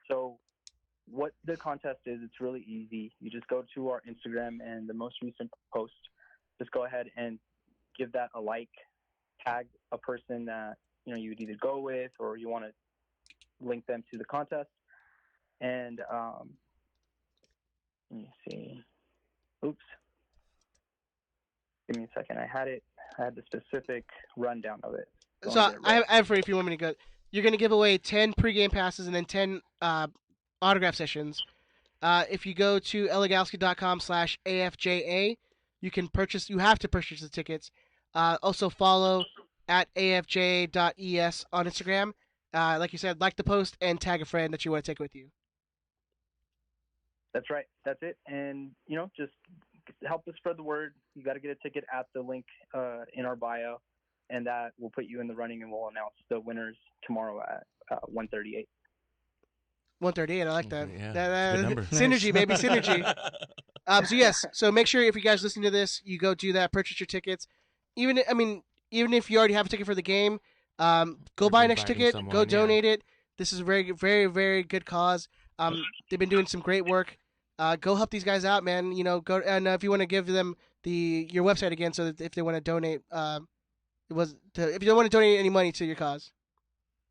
So what the contest is, it's really easy. You just go to our Instagram and the most recent post. Just go ahead and give that a like. Tag a person that you would either go with or you want to link them to the contest. And let me see. Oops. Give me a second. I had the specific rundown of it. So I have for you if you want me to go. You're going to give away 10 pregame passes and then 10 autograph sessions. If you go to LAGalaxy.com/AFJA, you have to purchase the tickets. Also follow at AFJ.ES on Instagram. Like you said, like the post and tag a friend that you want to take with you. That's right. That's it. And, just help us spread the word. You got to get a ticket at the link in our bio, and that will put you in the running, and we'll announce the winners tomorrow at 1:38. 138. I like that. Yeah, that's a good number. Synergy, baby, synergy. So yes. So make sure if you guys listen to this, you go do that. Purchase your tickets. Even if you already have a ticket for the game, go buy an extra ticket. Go donate it. This is a very, very, very good cause. They've been doing some great work. Go help these guys out, man. Go and if you want to give them your website again, so that if they want to donate, if you don't want to donate any money to your cause.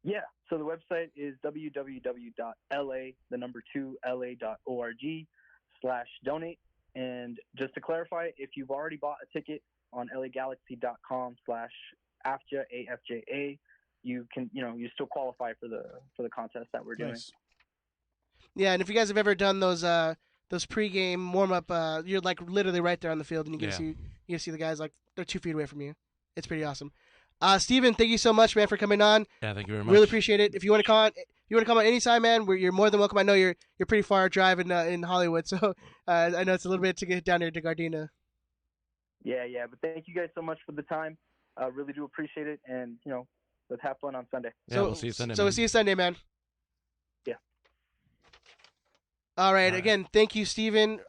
Yeah. So the website is www.la.org/donate. And just to clarify, if you've already bought a ticket on LAGalaxy.com/AFJA, you can, you still qualify for the contest that we're doing. Nice. Yeah, and if you guys have ever done those pregame warm up, you're like literally right there on the field, and you can see the guys like they're 2 feet away from you. It's pretty awesome. Steven, thank you so much, man, for coming on. Yeah, thank you very much. Really appreciate it. If you want to come on anytime, man, you're more than welcome. I know you're pretty far driving in Hollywood, so I know it's a little bit to get down here to Gardena. Yeah, but thank you guys so much for the time. I really do appreciate it, and let's have fun on Sunday. Yeah, we'll see you Sunday. So we'll see you Sunday, man. Yeah. All right. Again, thank you, Steven.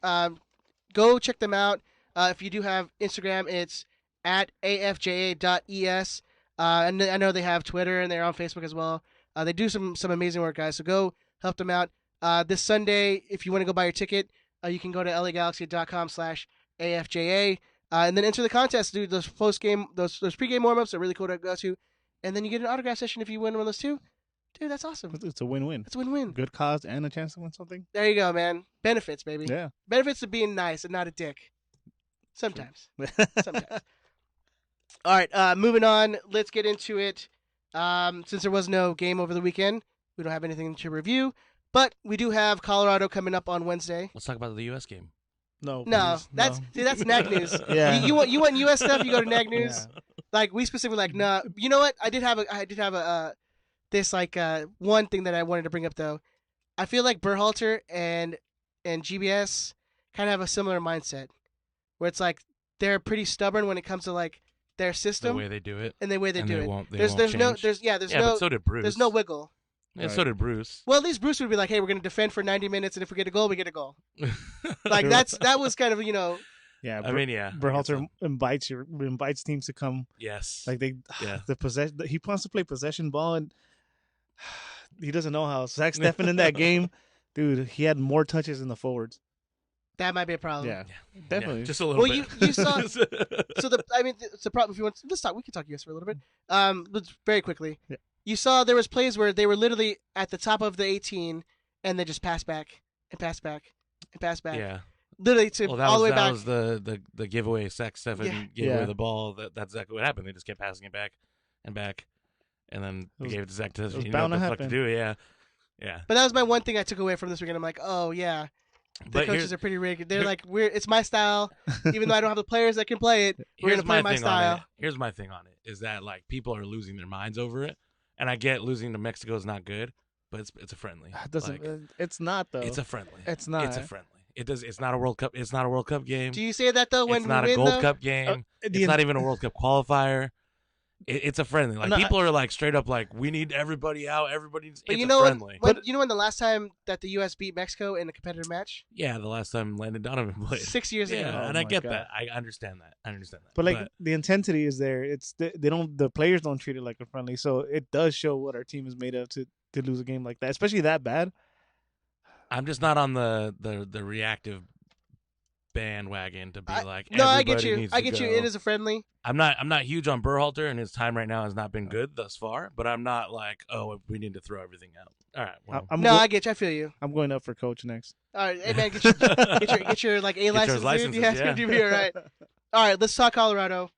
Go check them out. If you do have Instagram, it's at AFJA.ES. And I know they have Twitter and they're on Facebook as well. They do some amazing work, guys. So go help them out. This Sunday, if you want to go buy your ticket, you can go to LAGalaxy.com/AFJA. And then enter the contest, dude. Those pregame warm-ups are really cool to go to. And then you get an autograph session if you win one of those too. Dude, that's awesome. It's a win-win. It's a win-win. Good cause and a chance to win something. There you go, man. Benefits, baby. Yeah. Benefits of being nice and not a dick. Sometimes. Sometimes. All right, moving on. Let's get into it. Since there was no game over the weekend, we don't have anything to review. But we do have Colorado coming up on Wednesday. Let's talk about the U.S. game. No, that's NAG news. Yeah. You want U.S. stuff? You go to NAG news. Yeah. Like we specifically nah. You know what? I did have this one thing that I wanted to bring up though. I feel like Berhalter and GBS kind of have a similar mindset, where it's like they're pretty stubborn when it comes to like their system, the way they do it, and the way they do it. There's no but so did Bruce. There's no wiggle. And so did Bruce. Well, at least Bruce would be like, "Hey, we're going to defend for 90 minutes, and if we get a goal, we get a goal." Like that was kind of Yeah, Berhalter invites teams to come. Yes. Like the possession. He wants to play possession ball, and he doesn't know how. Zach Steffen in that game, dude, he had more touches than the forwards. That might be a problem. Yeah, definitely. Yeah, just a little bit. You saw. It's a problem. If you want, let's talk. We can talk US for a little bit. Let's very quickly. Yeah. You saw there was plays where they were literally at the top of the 18, and they just pass back and pass back and pass back. Yeah. Literally all the way back. That was the giveaway. Zach Steffen gave away the ball. That's exactly what happened. They just kept passing it back and back, and then they gave it to Zach. He knew what the fuck to do. Yeah. But that was my one thing I took away from this weekend. I'm like, oh yeah. The coaches are pretty rigged. They're like, it's my style. Even though I don't have the players that can play it, we're going to play my style. Here's my thing on it, is that like people are losing their minds over it. And I get losing to Mexico is not good, but it's a friendly. It's not though. It's a friendly. It's not. It's a friendly. It's not a World Cup. It's not a World Cup game. Do you say that though? When it's not we a win, Gold Cup game. It's not even a World Cup qualifier. It's a friendly. Like people are like straight up like, we need everybody out. Everybody's. But it's a friendly. You know when the last time that the U.S. beat Mexico in a competitive match? Yeah, the last time Landon Donovan played 6 years ago. Yeah, and I get that. I understand that. But like the intensity is there. It's the players don't treat it like a friendly. So it does show what our team is made of to lose a game like that, especially that bad. I'm just not on the reactive bandwagon to be like. No, I get everybody you. needs I to get you. go. It is a friendly. I'm not huge on Berhalter, and his time right now has not been good thus far. But I'm not like, oh, we need to throw everything out. All right. Well, I get you. I feel you. I'm going up for coach next. All right, hey man, get your like A Get license, your licenses, dude. Yeah, yeah. it's gonna be all right. All right, let's talk Colorado.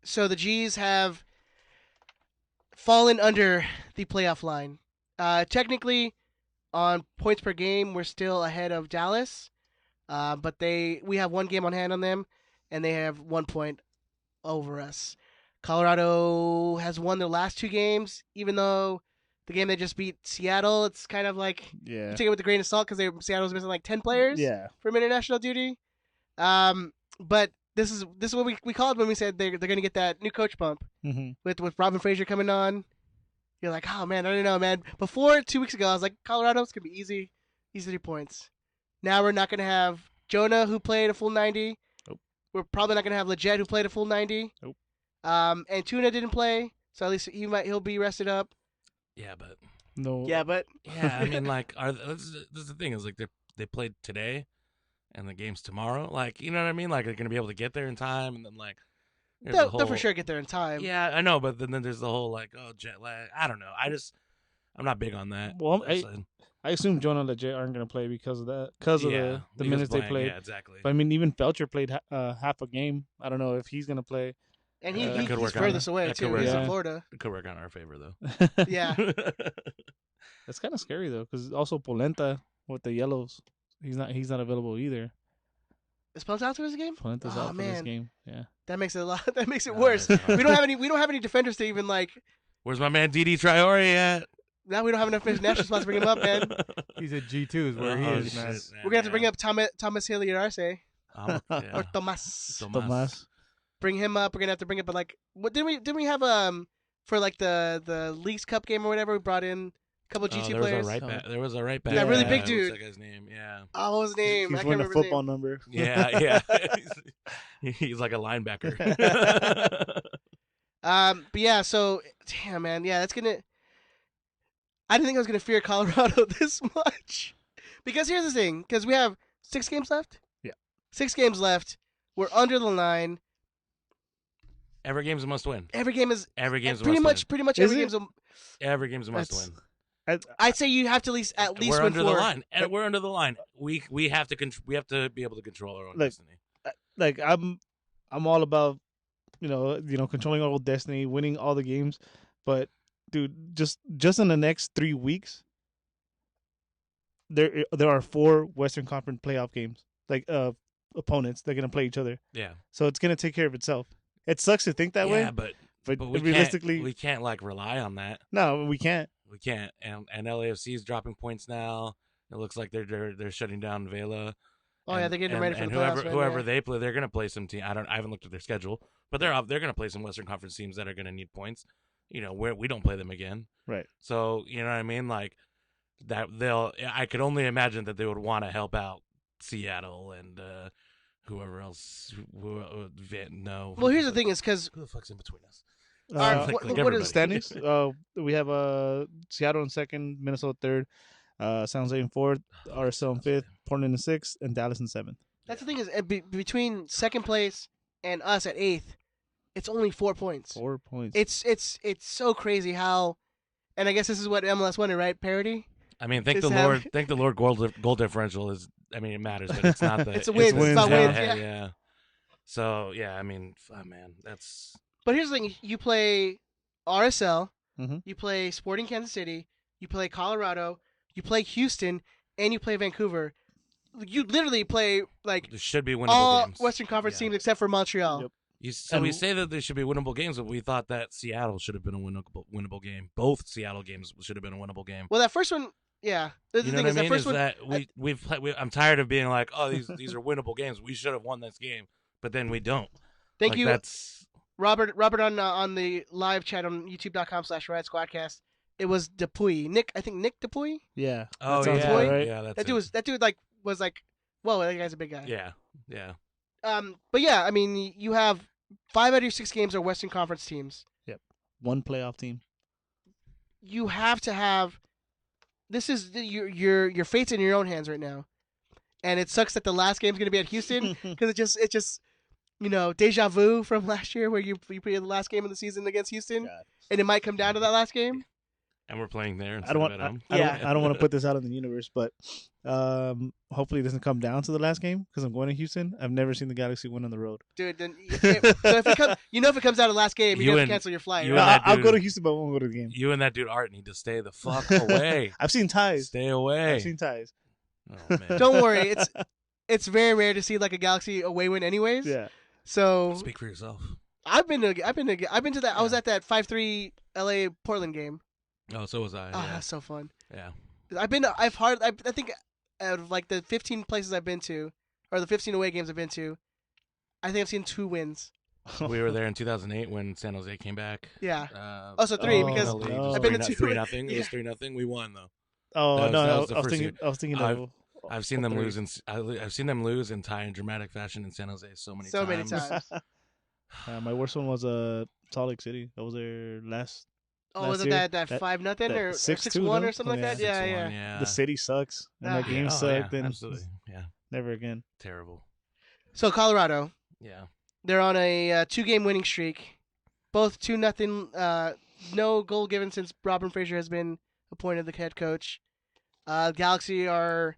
So the G's have fallen under the playoff line. Technically, on points per game, we're still ahead of Dallas, but we have one game on hand on them, and they have 1 point over us. Colorado has won their last 2 games, even though the game they just beat Seattle, it's kind of like you take it with a grain of salt because Seattle's missing like 10 players from international duty. But this is what we called when we said they're going to get that new coach bump with Robin Fraser coming on. You're like, oh man, I don't know, man. Before 2 weeks ago, I was like, Colorado, it's gonna be easy 3 points. Now we're not gonna have Jonah who played a full 90. Nope. We're probably not gonna have Leggett who played a full 90. Nope. And Tuna didn't play, so at least he'll be rested up. yeah, but No. Yeah, but yeah, I mean, like, this is the thing is like they played today, and the game's tomorrow. Like, you know what I mean? Like, they're gonna be able to get there in time, and then like. they'll for sure get there in time. Yeah, I know, but then there's the whole like, oh, jet lag. I don't know. I'm not big on that. Well, I assume Jonah and Leggett aren't going to play because of that, because of the minutes they played. Yeah, exactly. But I mean, even Belcher played half a game. I don't know if he's going to play. And That could he's work furthest out. away That too. could work He's in out. Florida. It could work out in our favor though. Yeah. That's kind of scary though, because also Polenta with the yellows, he's not available either. Is Pelton out to this game? Polenta's out for this game. Yeah. That makes it a lot. That makes it Oh, worse. that's We don't have any defenders to even like. Where's my man Didi Traore at? Now we don't have enough national spots to bring him up, man. He's at G2 is where he is, man. We're gonna have to bring up Thomas Hilliard Arce Yeah. or Tomas. Tomas. Bring him up. We're gonna have to bring up like what didn't we have for like the Leagues Cup game or whatever? We brought in a couple of GT players. There was a right back. Yeah, really big what's dude. that guy's name? Yeah. Oh, what was his name? I He's can't wearing a remember his football name. number. Yeah. He's like a linebacker. But yeah, so damn man, yeah, that's gonna. I didn't think I was gonna fear Colorado this much, because here's the thing: because we have 6 games left. Yeah, 6 games left. We're under the line. Every game's a must win. Every game is a pretty must much Is every it? game's a. Every game's a must That's- win. I'd say you have to at least We're win under 4. the line. We're under the line. We have to be able to control our own destiny. Like I'm all about controlling our own destiny, winning all the games, but dude, just in the next 3 weeks, there are 4 Western Conference playoff games, like opponents. They're gonna play each other, Yeah. so it's gonna take care of itself. It sucks to think that way, Yeah, but we realistically, we can't like rely on that. no, we can't. We can't. And LAFC is dropping points now. It looks like they're shutting down Vela. Oh yeah, they're getting ready for the whoever playoffs. man, whoever yeah. they play, they're gonna play some team. I haven't looked at their schedule, but they're gonna play some Western Conference teams that are gonna need points. You know, where we don't play them again. Right. So you know what I mean, like that I could only imagine that they would want to help out Seattle and whoever else. No. Well, here's the thing: is because who the fuck's in between us? What everybody. is standings? We have Seattle in second, Minnesota third, San Jose in fourth, RSL in fifth, Portland in sixth, and Dallas in seventh. That's the thing is between second place and us at 8th, it's only 4 points. 4 points. It's so crazy how, and I guess this is what MLS wanted, right? Parity. I mean, thank Is the how- Lord. Thank the Lord. Goal differential is. I mean, it matters, but it's not the. It's a win. It's about head wins, to head, yeah. yeah. So yeah, I mean, man, that's. But here's the thing: you play RSL, Mhm. you play Sporting Kansas City, you play Colorado, you play Houston, and you play Vancouver. You literally play like There should be winnable all games. Western Conference Yeah. teams except for Montreal. Yep. We say that there should be winnable games, but we thought that Seattle should have been a winnable game. Both Seattle games should have been a winnable game. Well, that first one, yeah. The You know thing what is, I that mean? first Is one, that I'm tired of being like, oh, these are winnable games. We should have won this game, but then we don't. thank Like, you, That's Robert on the live chat on youtube.com/Riot Squadcast. It was Dupuy. I think Nick Dupuy. Yeah. oh sounds yeah, about right. yeah. That's That dude was like, whoa, that guy's a big guy. yeah. But yeah, I mean, you have 5 out of your 6 games are Western Conference teams. One playoff team. You have to have this is your fate's in your own hands right now, and it sucks that the last game's gonna be at Houston because it just deja vu from last year where you played the last game of the season against Houston, God. and it might come down to that last game. And we're playing there I instead don't of want. at home. I don't want to put this out in the universe, but hopefully it doesn't come down to the last game because I'm going to Houston. I've never seen the Galaxy win on the road. Dude, then so if it comes, if it comes out of the last game, you have to cancel your flight. you Right? and that I'll go dude- to Houston, but I won't go to the game. You and that dude Art need to stay the fuck away. I've seen ties. Stay away. I've seen ties. Oh, man. Don't worry, it's very rare to see like a Galaxy away win, anyways. Yeah. So Speak for yourself. I've been to that. I was at that 5-3 LA Portland game. Oh, so was I. Oh, Yeah. that's so fun. Yeah. I think out of like the 15 places I've been to, or the 15 away games I've been to, I think I've seen 2 wins. We were there in 2008 when San Jose came back. Yeah. Oh, so 3 Oh, because no. I've been to 2. 3-0. It Yeah. was 3-0. We won though. Oh That was- no, that I was the was first thinking. I was thinking of. I've seen them 3. lose I've seen them lose and tie in dramatic fashion in San Jose so many So times. many times. My worst one was Salt Lake City. I was there last. Oh, Last was it year, that that- 5-0 that or 6-2, 6-1 no? or something like Yeah. that? Yeah, 6-1, yeah. The city sucks, and that Ah. game Oh, sucked. yeah, and absolutely. Yeah. never again. Terrible. So Colorado, Yeah. they're on a 2-game winning streak. Both 2-0. No goal given since Robin Fraser has been appointed the head coach. Galaxy are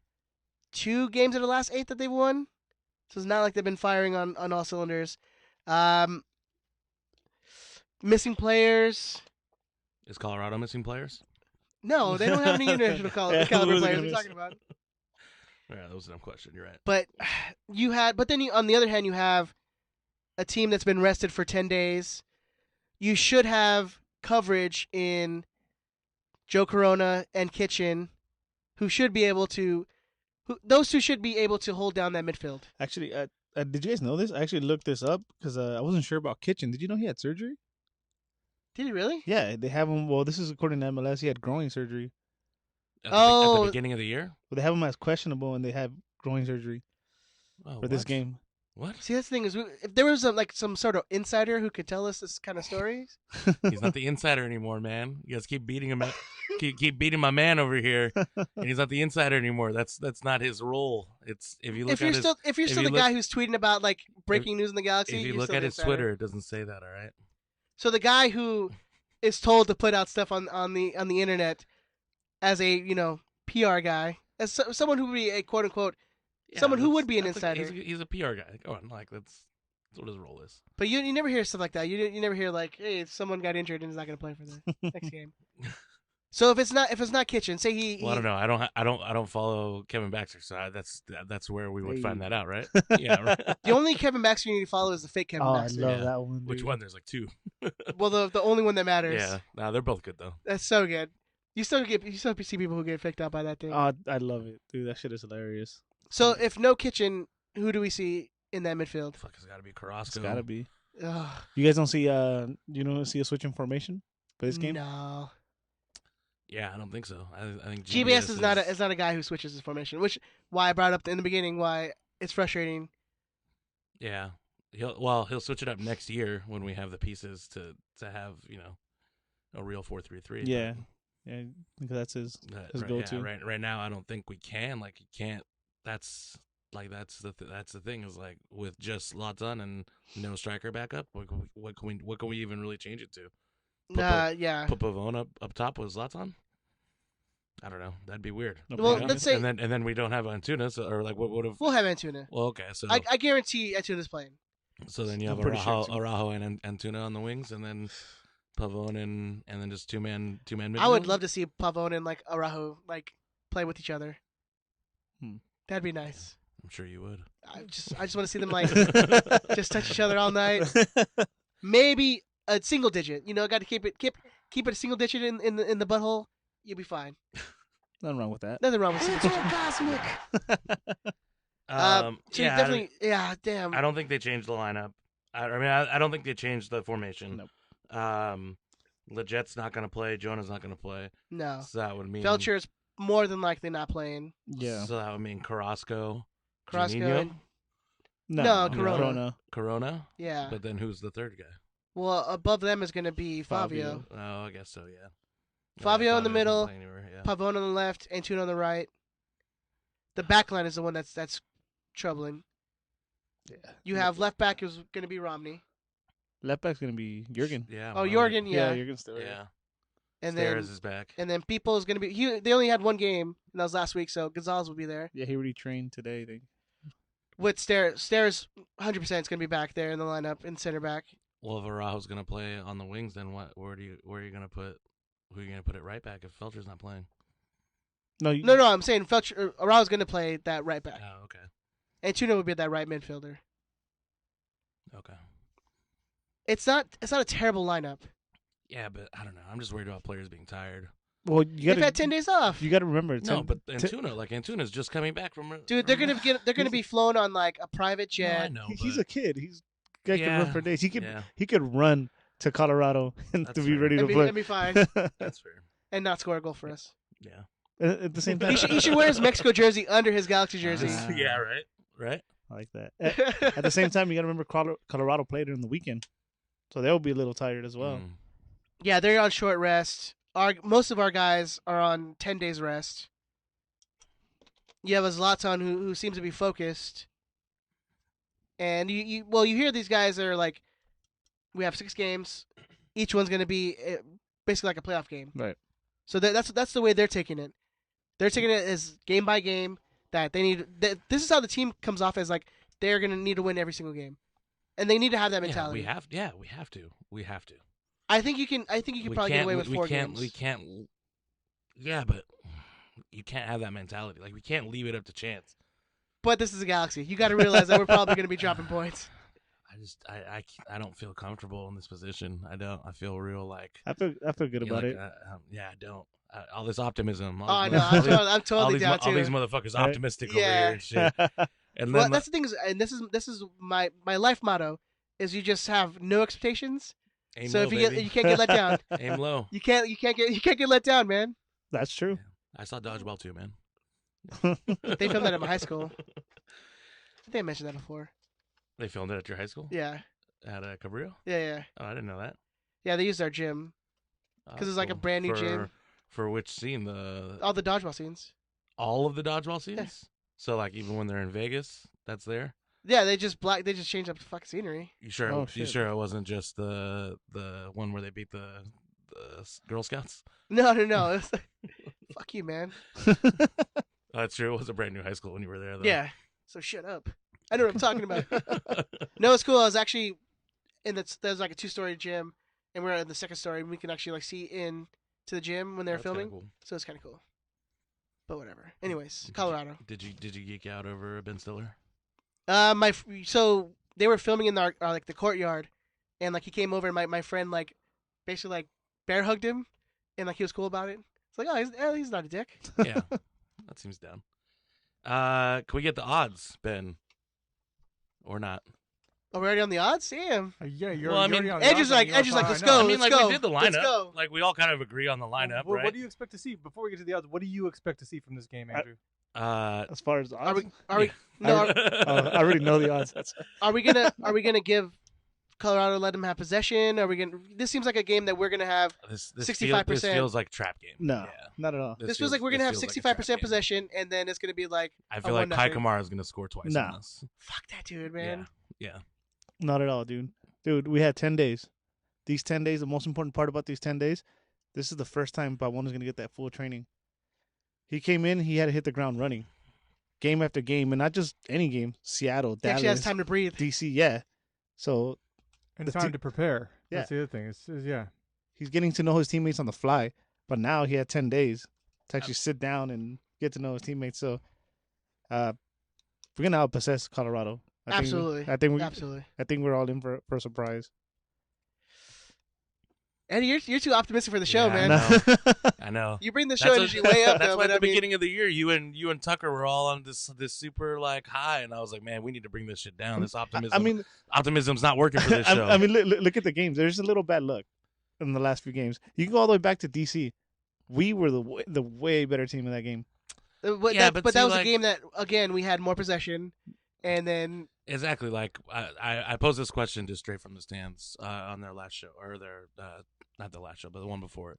2 games of the last 8 that they've won. So it's not like they've been firing on all cylinders. Missing players. Is Colorado missing players? No, they don't have any international Yeah, caliber who are they players. What gonna are you miss? talking about? Yeah, that was a dumb question. You're right. But on the other hand, you have a team that's been rested for 10 days. You should have coverage in Joe Corona and Kitchen, who should be able to. Those 2 should be able to hold down that midfield. Actually, did you guys know this? I actually looked this up because I wasn't sure about Kitchen. Did you know he had surgery? Did he really? Yeah, they have him. Well, this is according to MLS. He had groin surgery. At Oh. the beginning of the year? But they have him as questionable, and they have groin surgery Oh, for this what? game. What? See, that's the thing is, if there was some sort of insider who could tell us this kind of stories, He's not the insider anymore, man. You guys keep beating him. Keep beating my man over here, and he's not the insider anymore. That's not his role. It's if you look if you're at still you the look- guy who's tweeting about like breaking news in the his, Galaxy, if you you're look still at the his insider. Twitter, it doesn't say that. All right. So the guy who is told to put out stuff on the internet as a PR guy, as someone who would be a quote unquote someone who would be an insider. He's a PR guy. Go on, like that's what his role is. But you never hear stuff like that. You never hear like, hey, someone got injured and is not going to play for the next game. So if it's not Kitchen, say he. Well, I don't know. I don't follow Kevin Baxter, so that's where we would find Hey. that out, right? Yeah. Right. The only Kevin Baxter you need to follow is the fake Kevin Oh, I Baxter. love Yeah. that one. Which dude. one? There's like 2. Well, the only one that matters. Yeah. No, they're both good though. That's so good. You still see people who get faked out by that thing. Oh, I love it, dude. That shit is hilarious. So if no Kitchen, who do we see in that midfield? Fuck, it's got to be Carrasco. It's gotta be. Ugh, You guys don't see see a switch in formation for this game? No. Yeah, I don't think so. I think GBS is not a guy who switches his formation, which why I brought up in the beginning why it's frustrating. Yeah, he'll switch it up next year when we have the pieces to have a real 4-3-3. Yeah, yeah, because that's his right, go-to. Yeah, right now, I don't think we can. Like, you can't. That's the thing is like with just Zlatan and no striker backup. What can we even really change it to? Yeah. Put Pavone up top with Zlatan. I don't know. That'd be weird. No Well, problem. let's say and then we don't have Antuna, so, or like what would have? we'll have Antuna. Well, okay, so I guarantee Antuna's playing. so then you I'm have pretty sure Araujo and Antuna on the wings, and then Pavone and then just two man midfield. I would love to see Pavone and like Araujo like play with each other. Hmm. That'd be nice. I'm sure you would. I just want to see them like just touch each other all night. Maybe a single digit. Got to keep it a single digit in the butthole. You'll be fine. Nothing wrong with that. Nothing wrong with single digit. Cosmic. So Yeah, definitely, yeah. Damn. I don't think they changed the lineup. I don't think they changed the formation. Nope. Leget's not going to play. Jonah's not going to play. No. So that would mean Felcher is more than likely not playing. Yeah. So that would mean Carrasco, Carrasco. Juninho? And, No, Corona. Corona. yeah. But then who's the third guy? Well, above them is going to be Fabio. Oh, I guess so. Yeah. Fabio in the Fabio's not middle, playing anywhere, yeah. Pavone on the left, Antuna on the right. The back line is the one that's troubling. Yeah. You have left back is going to be Romney. Left back's gonna be Jurgen. Yeah. Oh, well, Jorgen, yeah. Jurgen's still here. Yeah. And Stairs then is back. and then People is going to be. They only had one game, and that was last week, so Gonzalez will be there. Yeah, he already trained today. I think. With Stairs 100% is going to be back there in the lineup in center back. Well, if Araujo's gonna play on the wings, then where are you gonna put? Who are you gonna put at right back if Felcher's not playing? No, No, I'm saying Felcher Araujo's going to play that right back. Oh, okay. Antuna would be that right midfielder. Okay. It's not a terrible lineup. Yeah, but I don't know. I'm just worried about players being tired. Well, They've had 10 days off. You got to remember. No, but Antuna's just coming back from. Dude, they're gonna be flown on like a private No, I jet. know. He's but- a kid. Guy can run for days. He yeah. could run to Colorado and That's to be fair. ready to and play. be fine That's fair. and not score a goal for us. Yeah. At the same time, He should wear his Mexico jersey under his Galaxy jersey. Yeah. Right. Right. I like that. At the same time, you got to remember Colorado played during the weekend, so they'll be a little tired as well. Mm. Yeah, they're on short rest. Most of our guys are on 10 days rest. You have a Zlatan who seems to be focused. And you hear these guys are like, we have 6 games. Each one's going to be basically like a playoff game. Right. So that's the way they're taking it. They're taking it as game by game that they need. This is how the team comes off as like they're going to need to win every single game, and they need to have that mentality. We have to. We have to. I think you can probably get away with 4 games. We can't. Yeah, but you can't have that mentality. Like we can't leave it up to chance. But this is a Galaxy. You got to realize that we're probably going to be dropping points. I don't feel comfortable in this position. I don't. I feel real like. I feel good about it. Yeah, I don't. All this optimism. Oh no, I'm totally down too. All these motherfuckers Right. optimistic Yeah. over here and shit. And Well, then that's the thing is, and this is my life motto is you just have no expectations. aim So low, if you baby. you can't get let down. Aim low. You can't get let down, man. That's true. I saw dodgeball too, man. They filmed that at my high school. I think I mentioned that before. They filmed it at your high school Yeah, at Cabrillo. yeah. Oh, I didn't know that. Yeah, they used our gym. Oh, 'Cause it's like a brand new gym. For which scene? All the dodgeball scenes. All of the dodgeball scenes. Yeah. So like even when they're in Vegas, that's there. Yeah, they just changed up the fucking scenery. You sure? Oh, You shit. sure it wasn't just the one where they beat the Girl Scouts? No. It's fuck you, man. That's true. It was a brand new high school when you were there, though. Yeah. So shut up. I know what I'm talking about. No, it's cool. I was actually there's like a 2-story gym, and we're in the 2nd story, and we can actually like see in to the gym when they're That's kinda filming. cool. So it's kind of cool. But whatever. Anyways, Colorado. Did you geek out over Ben Stiller? So they were filming in our like the courtyard, and like he came over, and my friend like basically like bear hugged him, and like he was cool about it. It's like, oh, he's not a dick. Yeah, that seems down. Can we get the odds, Ben, or not? Are we already on the odds? Damn. Yeah, you're. Well, I mean, already on the Edge is odds, like, I mean, let's I go. know. I mean, like let's go. we did the Let's lineup. go. Like we all kind of agree on the lineup, Well, right? What do you expect to see before we get to the odds? What do you expect to see from this game, Andrew? As far as the Are odds, we? Are we? No. I already know the odds. Are we gonna give Colorado, let them have possession? Are we gonna? This seems like a game that we're gonna have. This 65%. This feels like trap game. No, Yeah. not at all. This feels like we're gonna have this feels like a 65% trap game. possession, and then it's gonna be like. I feel like Kai 1-0. Kamara is gonna score twice No. on us. Fuck that dude, man. Yeah. Not at all, dude. Dude, we had 10 days. These 10 days, the most important part about these 10 days, this is the first time Pavone is going to get that full training. He came in, he had to hit the ground running. Game after game, and not just any game. Seattle, He Dallas, actually has time to breathe. DC, yeah. So And the time to prepare. Yeah. That's the other thing. Yeah. he's getting to know his teammates on the fly, but now he had 10 days to actually sit down and get to know his teammates. So we're going to outpossess Colorado. Absolutely. I think Absolutely. I think we're all in for a surprise. Eddie, you're too optimistic for the show, Yeah, man. I know. You bring the show energy way up, That's though. why But at I the mean, beginning of the year, you and Tucker were all on this super like high, and I was like, man, we need to bring this shit down. This optimism. I mean, optimism's not working for this show. I mean, look at the games. There's a little bad luck in the last few games. You can go all the way back to DC. We were the way better team in that game. but Yeah, that but see, was a like- game that again we had more possession, and then Exactly. Like I posed this question just straight from the stands on their last show, or their not the last show, but the one before it.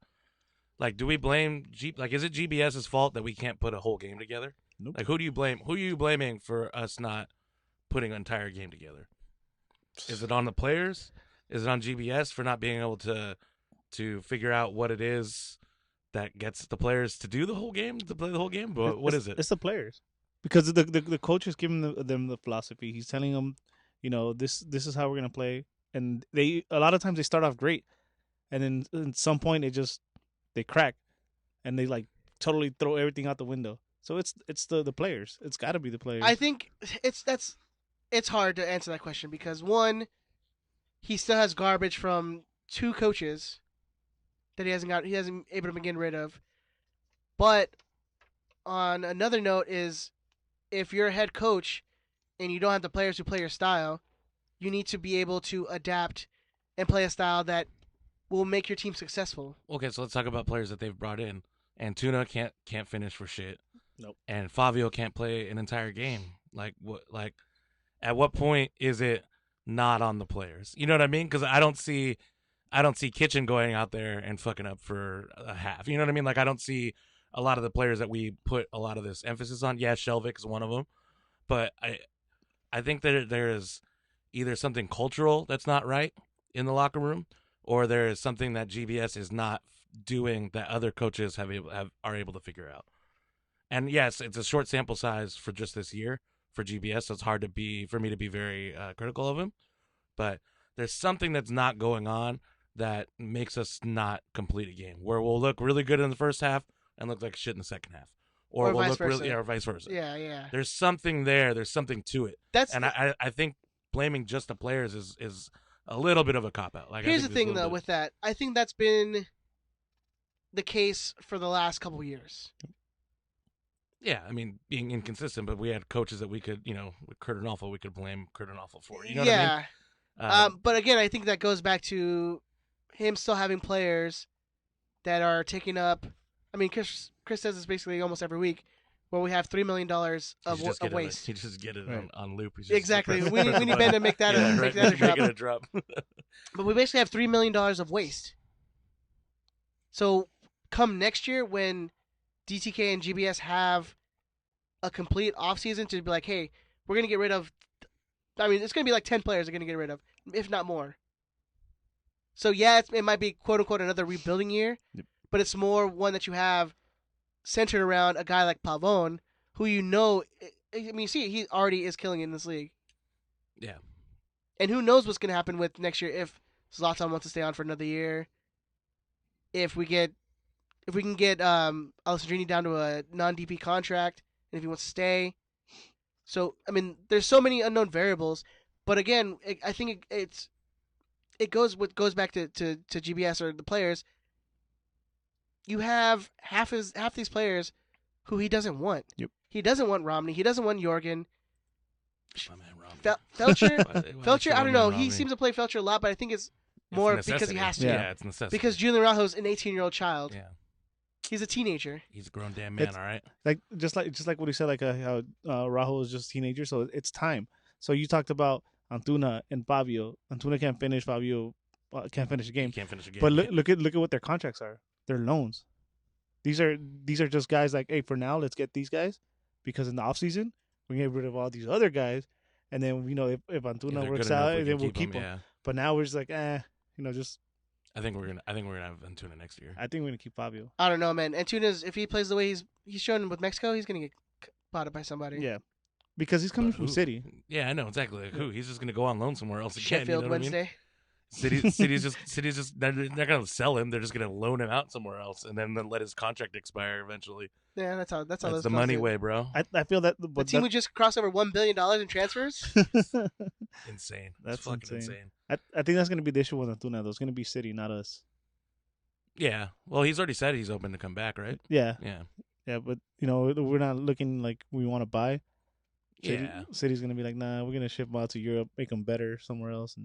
Like, do we blame is it GBS's fault that we can't put a whole game together? Nope. Like, who do you blame? Who are you blaming for us not putting an entire game together? Is it on the players? Is it on GBS for not being able to figure out what it is that gets the players to do the whole game, to play the whole game? What is it? It's the players, because the coach is giving them the philosophy. He's telling them, this is how we're gonna play, and a lot of times they start off great, and then at some point they crack, and they like totally throw everything out the window. So it's the players. It's got to be the players. I think it's hard to answer that question because one, he still has garbage from 2 coaches that he hasn't able to get rid of. But on another note is, if you're a head coach and you don't have the players who play your style, you need to be able to adapt and play a style that will make your team successful. Okay, so let's talk about players that they've brought in. Antuna can't finish for shit. Nope. And Fabio can't play an entire game. Like what? Like, at what point is it not on the players? You know what I mean? Because I don't see Kitchen going out there and fucking up for a half. You know what I mean? Like, I don't see a lot of the players that we put a lot of this emphasis on. Yeah, Shelvick is one of them, but I think that there is either something cultural that's not right in the locker room, or there is something that GBS is not doing that other coaches are able to figure out. And yes, it's a short sample size for just this year for GBS, so it's hard for me to be very critical of him. But there's something that's not going on that makes us not complete a game, where we'll look really good in the first half and look like shit in the second half, or we'll look really, or vice versa. Yeah. There's something there. There's something to it. I think blaming just the players is a little bit of a cop out. Like, here's the thing though with that, I think that's been the case for the last couple years. Yeah, I mean, being inconsistent, but we had coaches that we could, with Kurt Arnolfo, we could blame Kurt Arnolfo for. You know what I mean? But again, I think that goes back to him still having players that are taking up. I mean, Chris says this basically almost every week, where we have $3 million of waste. He just get it on loop. Exactly. We need Ben to make that a drop. But we basically have $3 million of waste. So come next year, when DTK and GBS have a complete offseason to be like, hey, we're going to get rid of, I mean, it's going to be like 10 players they're going to get rid of, if not more. So yeah, it might be quote unquote another rebuilding year, but it's more one that you have centered around a guy like Pavone, who I mean, you see, he already is killing it in this league. Yeah. And who knows what's going to happen with next year if Zlatan wants to stay on for another year. If we can get Alessandrini down to a non-DP contract, and if he wants to stay. So, I mean, there's so many unknown variables. But again, I think it goes back to GBS or the players. You have half these players who he doesn't want. Yep. He doesn't want Romney. He doesn't want Jorgen. My man, Romney. Felcher, I don't know. He seems to play Felcher a lot, but I think it's more because he has to. Yeah, it's necessity. Because Julian Rajo's an 18-year-old child. Yeah. He's a teenager. He's a grown damn man, all right? Like just like what he said, like how Rajo is just a teenager, so it's time. So you talked about Antuna and Fabio. Antuna can't finish. Fabio can't finish a game. He can't finish a game. But look at what their contracts are. They're loans. These are just guys like, hey, for now, let's get these guys, because in the offseason, we get rid of all these other guys, and then if Antuna works out, then we'll keep them. Yeah. But now we're just like, just. I think we're gonna have Antuna next year. I think we're gonna keep Fabio. I don't know, man. Antuna's, if he plays the way he's shown with Mexico, he's gonna get bought up by somebody. Yeah, because he's coming from City. Yeah, I know exactly. Like who? He's just gonna go on loan somewhere else again. Sheffield Wednesday. I mean? City's just they're not gonna sell him. They're just gonna loan him out somewhere else, and then let his contract expire eventually. Yeah, that's how That's the money way, bro. I feel that the team would just cross over $1 billion in transfers. Insane. That's fucking insane. I think that's gonna be the issue with Antuna, though. It's gonna be City, not us. Yeah. Well, he's already said he's open to come back, right? Yeah. Yeah. But we're not looking like we want to buy. City's gonna be like, nah, we're gonna ship them out to Europe, make them better somewhere else.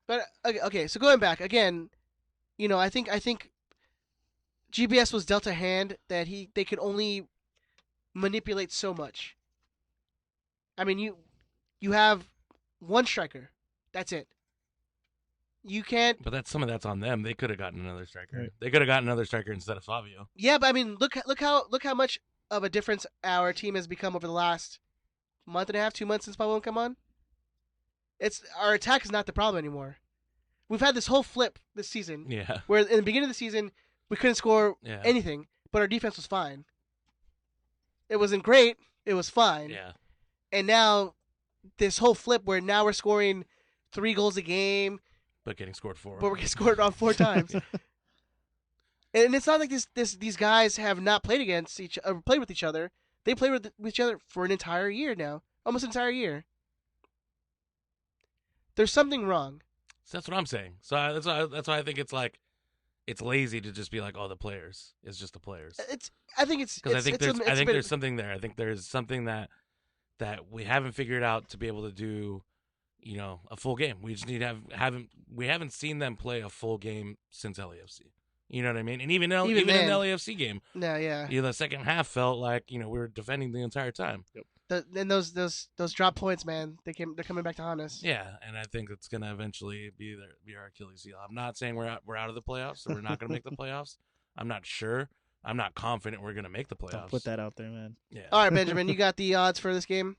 But okay, so going back again, I think GBS was dealt a hand that they could only manipulate so much. I mean, you have one striker, that's it. You can't. But some of that's on them. They could have gotten another striker. Right. They could have gotten another striker instead of Savio. Yeah, but I mean, look how much of a difference our team has become over the last month and a half, 2 months since Pablo come on. It's our attack is not the problem anymore. We've had this whole flip this season, Yeah. where in the beginning of the season we couldn't score Yeah. anything, but our defense was fine. It wasn't great. It was fine. Yeah. And now this whole flip where now we're scoring 3 goals a game, But getting scored for. but we're getting scored on 4 times. And it's not like these guys have not played played with each other. They played with each other for an entire year now, almost an entire year. There's something wrong. So that's what I'm saying. So that's why I think it's like it's lazy to just be like, oh, the players. It's just the players. I think it's Because I think bit- there's something there. I think there's something that we haven't figured out to be able to do, a full game. We just need to we haven't seen them play a full game since LAFC. You know what I mean? And even in the then. LAFC game, No, yeah. the second half felt like we were defending the entire time. And those drop points, man, they're coming back to haunt us. Yeah, and I think it's gonna eventually be our Achilles heel. I'm not saying we're out of the playoffs, so we're not gonna make the playoffs. I'm not sure. I'm not confident we're gonna make the playoffs. Don't put that out there, man. Yeah. All right, Benjamin, you got the odds for this game?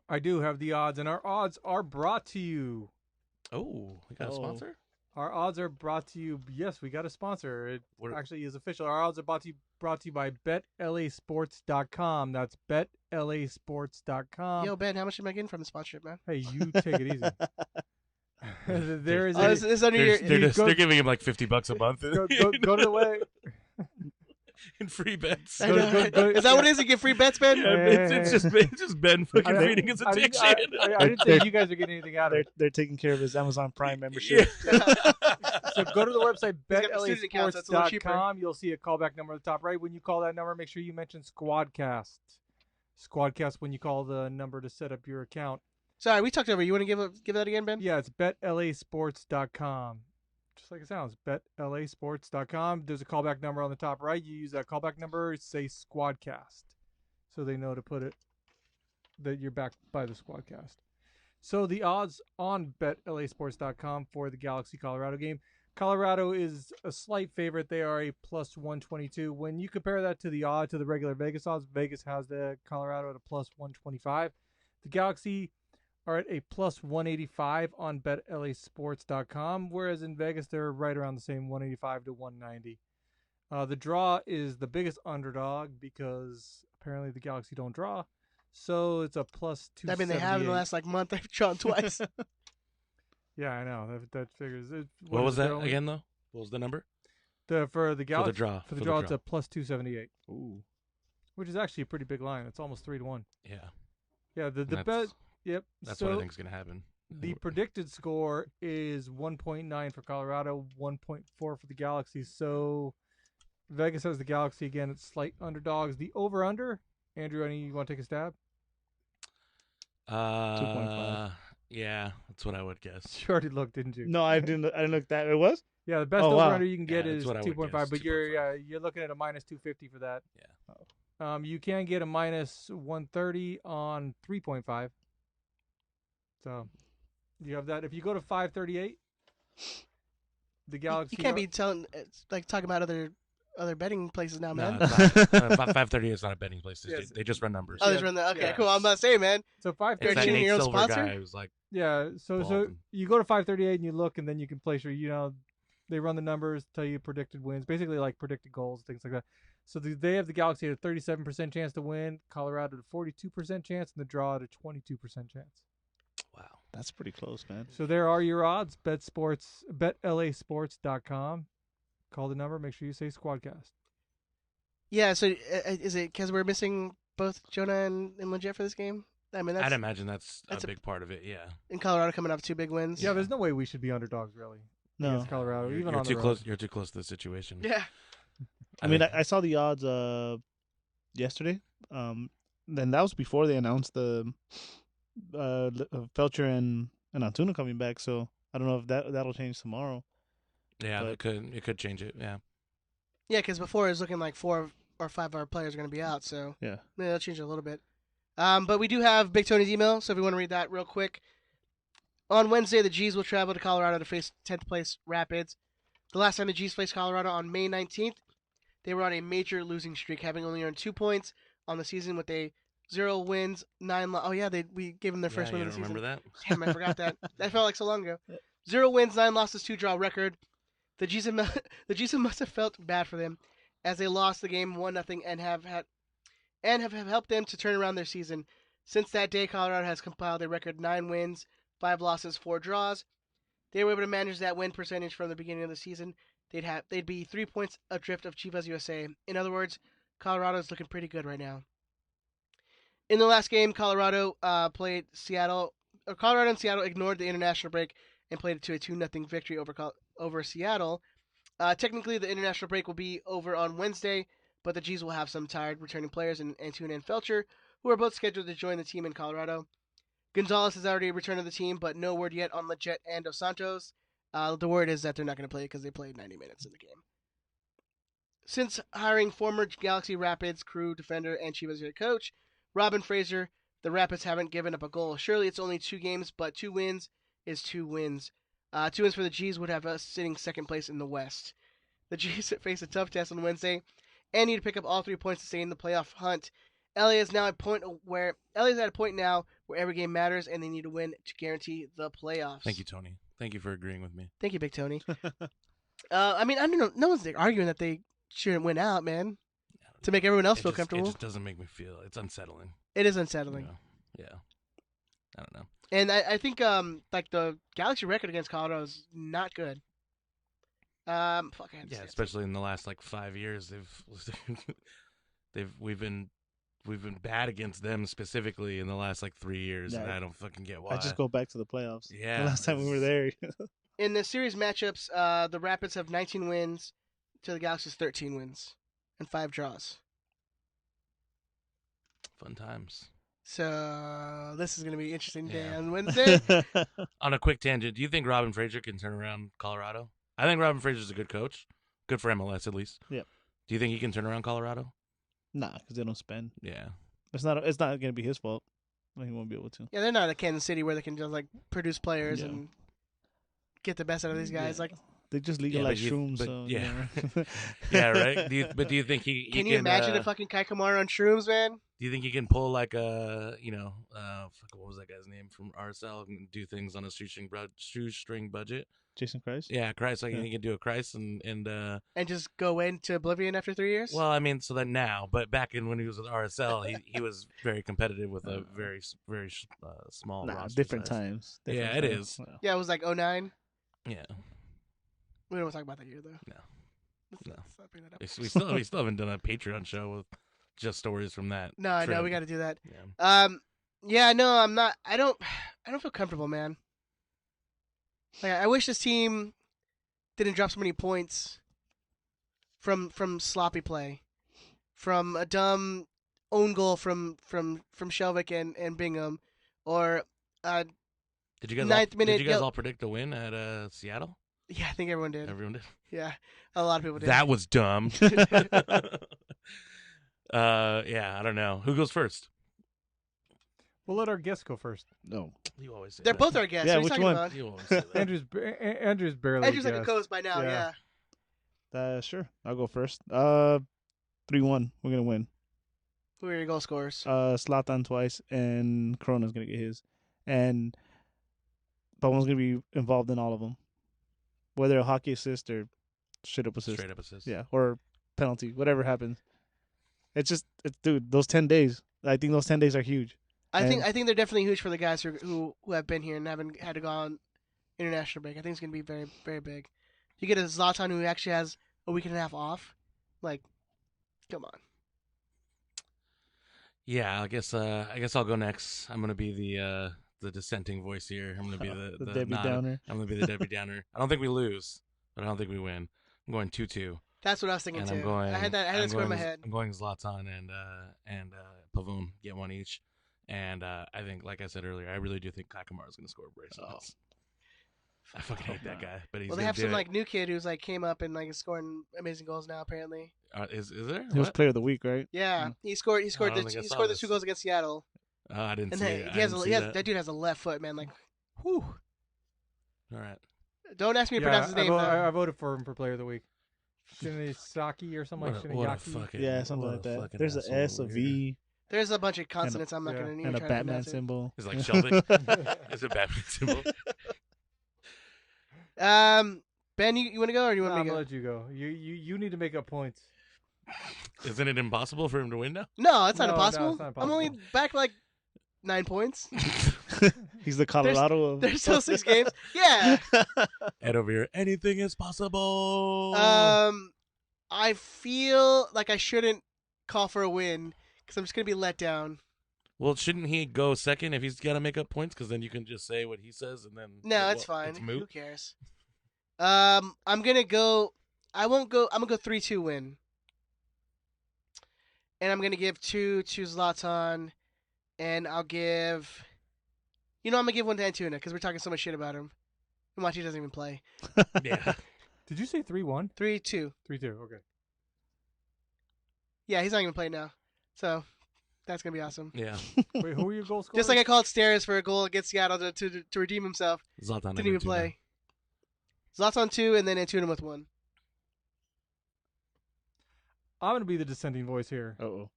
I do have the odds, and our odds are brought to you. Oh, we got a sponsor? Our odds are brought to you. Yes, we got a sponsor. It actually is official. Our odds are brought to you by BetLASports.com. That's BetLASports.com. Yo, Ben, how much am I getting from the sponsorship, man? Hey, you take it easy. There is this is under your. They're giving him like $50 a month go to the way. in free bets. I know. Is that what it is? You get free bets, Ben? Yeah, it's just Ben fucking feeding his addiction. I didn't say you guys are getting anything out of it. They're taking care of his Amazon Prime membership. So go to the website He's got the student account, so it's a little cheaper. betlasports.com. You'll see a callback number at the top right. When you call that number, make sure you mention Squadcast. Squadcast when you call the number to set up your account. Sorry, we talked over. You want to give that again, Ben? Yeah, it's BetLASports.com. Just like it sounds, BetLASports.com. There's a callback number on the top right. You use that callback number, say Squadcast, so they know to put it that you're backed by the Squadcast. So the odds on BetLASports.com for the Galaxy Colorado game. Colorado is a slight favorite. They are a plus 122. When you compare that to the regular Vegas odds, Vegas has the Colorado at a plus 125. The Galaxy are at a plus 185 on BetLASports.com, whereas in Vegas they're right around the same 185 to 190. The draw is the biggest underdog because apparently the Galaxy don't draw, so it's a plus 278. I mean, they have in the last month. They've drawn twice. Yeah, I know that figures. What was that again, though? What was the number? For the Galaxy, For the draw, it's a plus 278. Ooh, which is actually a pretty big line. It's almost 3-1. Yeah. Yeah, the bet. Yep. That's so what I think is going to happen. The predicted score is 1.9 for Colorado, 1.4 for the Galaxy. So Vegas has the Galaxy again. It's slight underdogs. The over/under. Andrew, you want to take a stab? 2.5. Yeah, that's what I would guess. You already looked, didn't you? No, I didn't look that. It was? Yeah, the best Oh, wow. over/under you can get Yeah, is that's what I would 2.5, guess, but 2.5. you're looking at a minus 250 for that. Yeah. You can get a minus 130 on 3.5. So you have that. If you go to 538, the Galaxy. You can't be talking about other betting places now, man. No, it's not. 530 is not a betting place. Yes. They just run numbers. Oh, there's run that. Okay, Yeah. cool. I'm about to say, man. So It's 538. that choosing Nate your own Silver sponsor? guy who's like, Yeah, so Baldwin. you go to 538 and you look, and then you can place they run the numbers, tell you predicted wins, basically like predicted goals, things like that. So they have the Galaxy at a 37% chance to win, Colorado at a 42% chance, and the draw at a 22% chance. wow. That's pretty close, man. So there are your odds. BetLASports.com. Call the number. Make sure you say Squadcast. Yeah. So is it because we're missing both Jonah and Legit for this game? I mean, I'd imagine that's a a- big part of it. Yeah. in Colorado coming off 2 big wins. Yeah, there's no way we should be underdogs really No. against Colorado, You're, even you're on too the close. road. You're too close to the situation. Yeah. I mean, I saw the odds yesterday. Then that was before they announced the Felcher and Antuna coming back. So I don't know if that'll change tomorrow. Yeah, But- it could change it. Yeah. Yeah, because before it was looking like 4 or 5 of our players are going to be out. So Yeah. that'll change it a little bit. But we do have Big Tony's email, so if you want to read that real quick. On Wednesday, the G's will travel to Colorado to face 10th place Rapids. The last time the G's faced Colorado on May 19th, they were on a major losing streak, having only earned 2 points on the season with a 0 wins, 9 losses. Oh, yeah, we gave them their first win of the season. Remember that? Damn, I forgot that. That felt like so long ago. 0 wins, 9 losses, 2 draw record. The G's must have felt bad for them as they lost the game 1-0 and have helped them to turn around their season. Since that day, Colorado has compiled a record 9 wins, 5 losses, 4 draws. They were able to manage that win percentage from the beginning of the season. They'd be 3 points adrift of Chivas USA. In other words, Colorado's looking pretty good right now. In the last game, Colorado played Seattle. Colorado and Seattle ignored the international break and played it to a 2-0 victory over Seattle. Technically, the international break will be over on Wednesday, but the G's will have some tired returning players in Antuna and Felcher, who are both scheduled to join the team in Colorado. Gonzalez has already returned to the team, but no word yet on Leggett and Dos Santos. The word is that they're not going to play because they played 90 minutes in the game. Since hiring former Galaxy Rapids crew defender and Chivas head coach Robin Fraser, the Rapids haven't given up a goal. Surely it's only 2 games, but 2 wins is 2 wins. 2 wins for the G's would have us sitting second place in the West. The G's face a tough test on Wednesday and need to pick up all 3 points to stay in the playoff hunt. LA is now at a point now where every game matters, and they need to win to guarantee the playoffs. Thank you, Tony. Thank you for agreeing with me. Thank you, Big Tony. I mean, I don't know. No one's arguing that they shouldn't win out, man. To make everyone else feel comfortable. It just doesn't make me feel. It's unsettling. It is unsettling. Yeah. I don't know. And I think like the Galaxy record against Colorado is not good. Especially in the last 5 years, we've been bad against them specifically in the last 3 years, and I don't fucking get why. I just go back to the playoffs. Yeah, the last time we were there. In the series matchups, the Rapids have 19 wins to the Galaxy's 13 wins and 5 draws. Fun times. So this is going to be an interesting day on Wednesday. On a quick tangent, do you think Robin Fraser can turn around Colorado? I think Robin Fraser's a good coach. Good for MLS, at least. Yep. Do you think he can turn around Colorado? Nah, because they don't spend. Yeah. It's not going to be his fault. He won't be able to. Yeah, they're not at Kansas City where they can just produce players and get the best out of these guys. Yeah. They just legalize shrooms. Yeah, right. Do you think he can you imagine a fucking Kai Kamara on shrooms, man? Do you think he can pull what was that guy's name from RSL and do things on a shoestring budget? Jason Christ? Yeah, Christ. He can do a Christ and just go into oblivion after 3 years. Well, I mean, so that now, but back when he was with RSL, he was very competitive with a very very small. Different size. times. It is. Yeah, it was 2009. Yeah. We don't want to talk about that year though. No. We still haven't done a Patreon show with just stories from that. No, I know we got to do that. Yeah. No, I'm not. I don't feel comfortable, man. I wish this team didn't drop so many points from sloppy play, from a dumb own goal from Shelvick and Bingham, or did you guys all predict a win at Seattle? Yeah, I think everyone did. Everyone did. Yeah, a lot of people did. That was dumb. I don't know. Who goes first? We'll let our guests go first. No. You always say They're that. both our guests. Yeah, what are you which talking one? about? You always say that. Andrew's barely. Andrew's like a co-host by now. Yeah. Sure. I'll go first. 3-1. We're gonna win. Who are your goal scorers? Zlatan twice, and Corona's gonna get his, and Bowen's gonna be involved in all of them, whether a hockey assist or straight up assist. Yeah, or penalty, whatever happens. Dude, those 10 days. I think those 10 days are huge. I think they're definitely huge for the guys who have been here and haven't had to go on international break. I think it's gonna be very, very big. You get a Zlatan who actually has a week and a half off. Come on. Yeah, I guess I'll go next. I'm gonna be the dissenting voice here. I'm gonna be the Debbie Downer. I'm gonna be the Debbie Downer. I don't think we lose, but I don't think we win. I'm going 2-2. That's what I was thinking too. I had that score in my head. I'm going Zlatan and Pavone get one each, and I think, like I said earlier, I really do think Kai Kamara is gonna score bracelets. I fucking hate that guy, but he's they have some new kid who's came up and is scoring amazing goals now. Apparently, is there? He was Player of the Week, right? Yeah, he scored. He scored the 2 goals against Seattle. I didn't see it. That dude has a left foot, man. Whew. All right. Don't ask me to pronounce his name. I voted for him for player of the week. Shinesaki or something like What a Shinyaki. fucking, Yeah, something what like a that. fucking There's an asshole S, a here. V, There's a bunch of consonants. I'm not yeah. going to and a try to Batman pronounce symbol. It's like Sheldon. It's a Batman symbol. it. Ben, you want to go or do you want I'm me to gonna go? let you go. You need to make up points. Isn't it impossible for him to win now? No, it's not No, impossible. it's not I'm only impossible. back like 9 points. He's the Colorado of. There's still 6 games. Yeah. Ed over here. Anything is possible. I feel like I shouldn't call for a win because I'm just going to be let down. Well, shouldn't he go second if he's got to make up points? Because then you can just say what he says and then. No, it's fine. It's Who moot. cares? I'm going to go. I won't go. I'm going to go 3-2 win. And I'm going to give 2 to Zlatan. And I'll give. I'm going to give 1 to Antuna because we're talking so much shit about him. Machi doesn't even play. Yeah. Did you say 3-1? 3-2. 3-2. Okay. Yeah, he's not even playing now. So that's going to be awesome. Yeah. Wait, who are your goal scorers? Just like I called Stairs for a goal against Seattle to redeem himself. Zlatan Didn't even play. Zlatan 2 and then Antuna with 1. I'm gonna be the dissenting voice here. Uh-oh.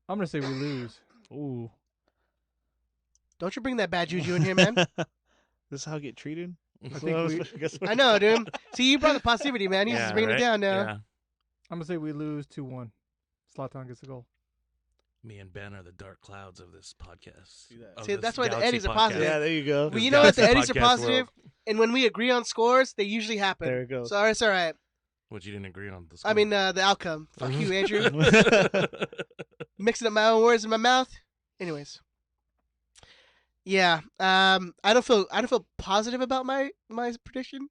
I'm gonna say we lose. Ooh. Don't you bring that bad juju in here, man. This is how I get treated? I think I know, dude. See, you brought the positivity, man. He's just bringing it down now. Yeah. I'm gonna say we lose 2-1. Zlatan gets the goal. Me and Ben are the dark clouds of this podcast. that. Of See, this that's why the Galaxy Eddies are podcast. positive. Yeah, there you go. Well, This you know what? The Galaxy Eddies are podcast positive, world. and when we agree on scores, they usually happen. There it goes. So it's all right. Which you didn't agree on. I mean, the outcome. Fuck you, Andrew. the Mixing up my own words in my mouth. Anyways. Yeah. I don't feel positive about my prediction.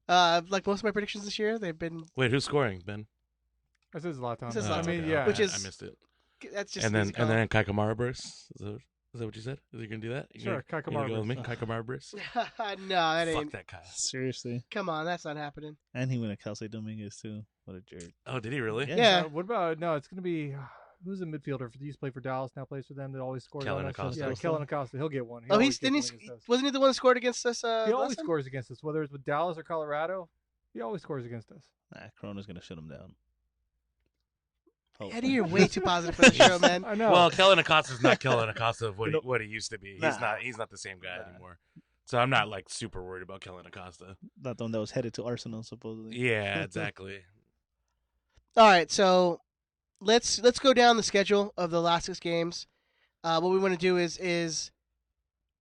Like most of my predictions this year, they've been. Wait, who's scoring, Ben? I said Zlatan. He says I Zlatan. mean, okay. yeah. Which I is- missed it. That's just. And an easy then call. Kai Kamara Briss. Is that what you said? Is he gonna do that? Sure, Kai You gonna go with me? Kamara. Kai Kamara Briss. No, that Fuck ain't. that Kai. Seriously. Come on, that's not happening. And he went to Kelsey Dominguez, too. What a jerk. Oh, did he really? Yeah. Yeah. What about It's gonna be who's a midfielder? He used to play for Dallas, now plays for them. That always scores. Kellen on us. Acosta. Yeah, Kellen Acosta. He'll get one. Oh, always he's gets one didn't he? against us. Wasn't he the one that scored against us? He last always time? scores against us, whether it's with Dallas or Colorado. He always scores against us. Nah, Corona's going to shut him down. Oh. Eddie, you're way too positive for the show, man. I know. Well, Kellen Acosta's not Kellen Acosta of You know- what he used to be. Nah. He's not the same guy anymore. So I'm not like super worried about Kellen Acosta. Not the one that was headed to Arsenal, supposedly. Yeah, exactly. All right, so let's go down the schedule of the last 6 games. What we want to do is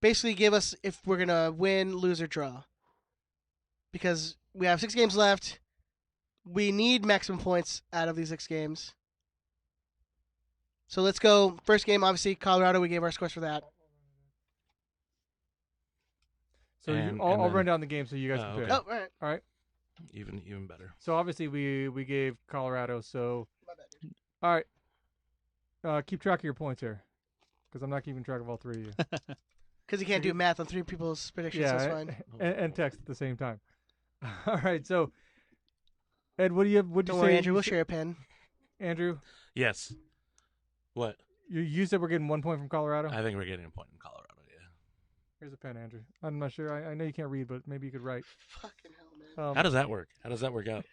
basically give us if we're gonna win, lose, or draw. Because we have 6 games left. We need maximum points out of these 6 games. So let's go. First game, obviously, Colorado. We gave our scores for that. So And- I'll and then- run down the game so you guys Oh, can pick. okay. Oh, all right. All right. Even better. So obviously we gave Colorado. So My bad, dude. all right. Keep track of your points here, because I'm not keeping track of all 3 of you. Because you can't do math on 3 people's predictions. Yeah, That's fine. and text at the same time. All right. So Ed, what do you have? What'd Don't you worry, say? Andrew. We'll share a pen. Andrew, Yes. What? you said we're getting 1 point from Colorado. I think we're getting a point in Colorado. Yeah. Here's a pen, Andrew. I'm not sure. I know you can't read, but maybe you could write. Fucking hell, man. How does that work? How does that work out?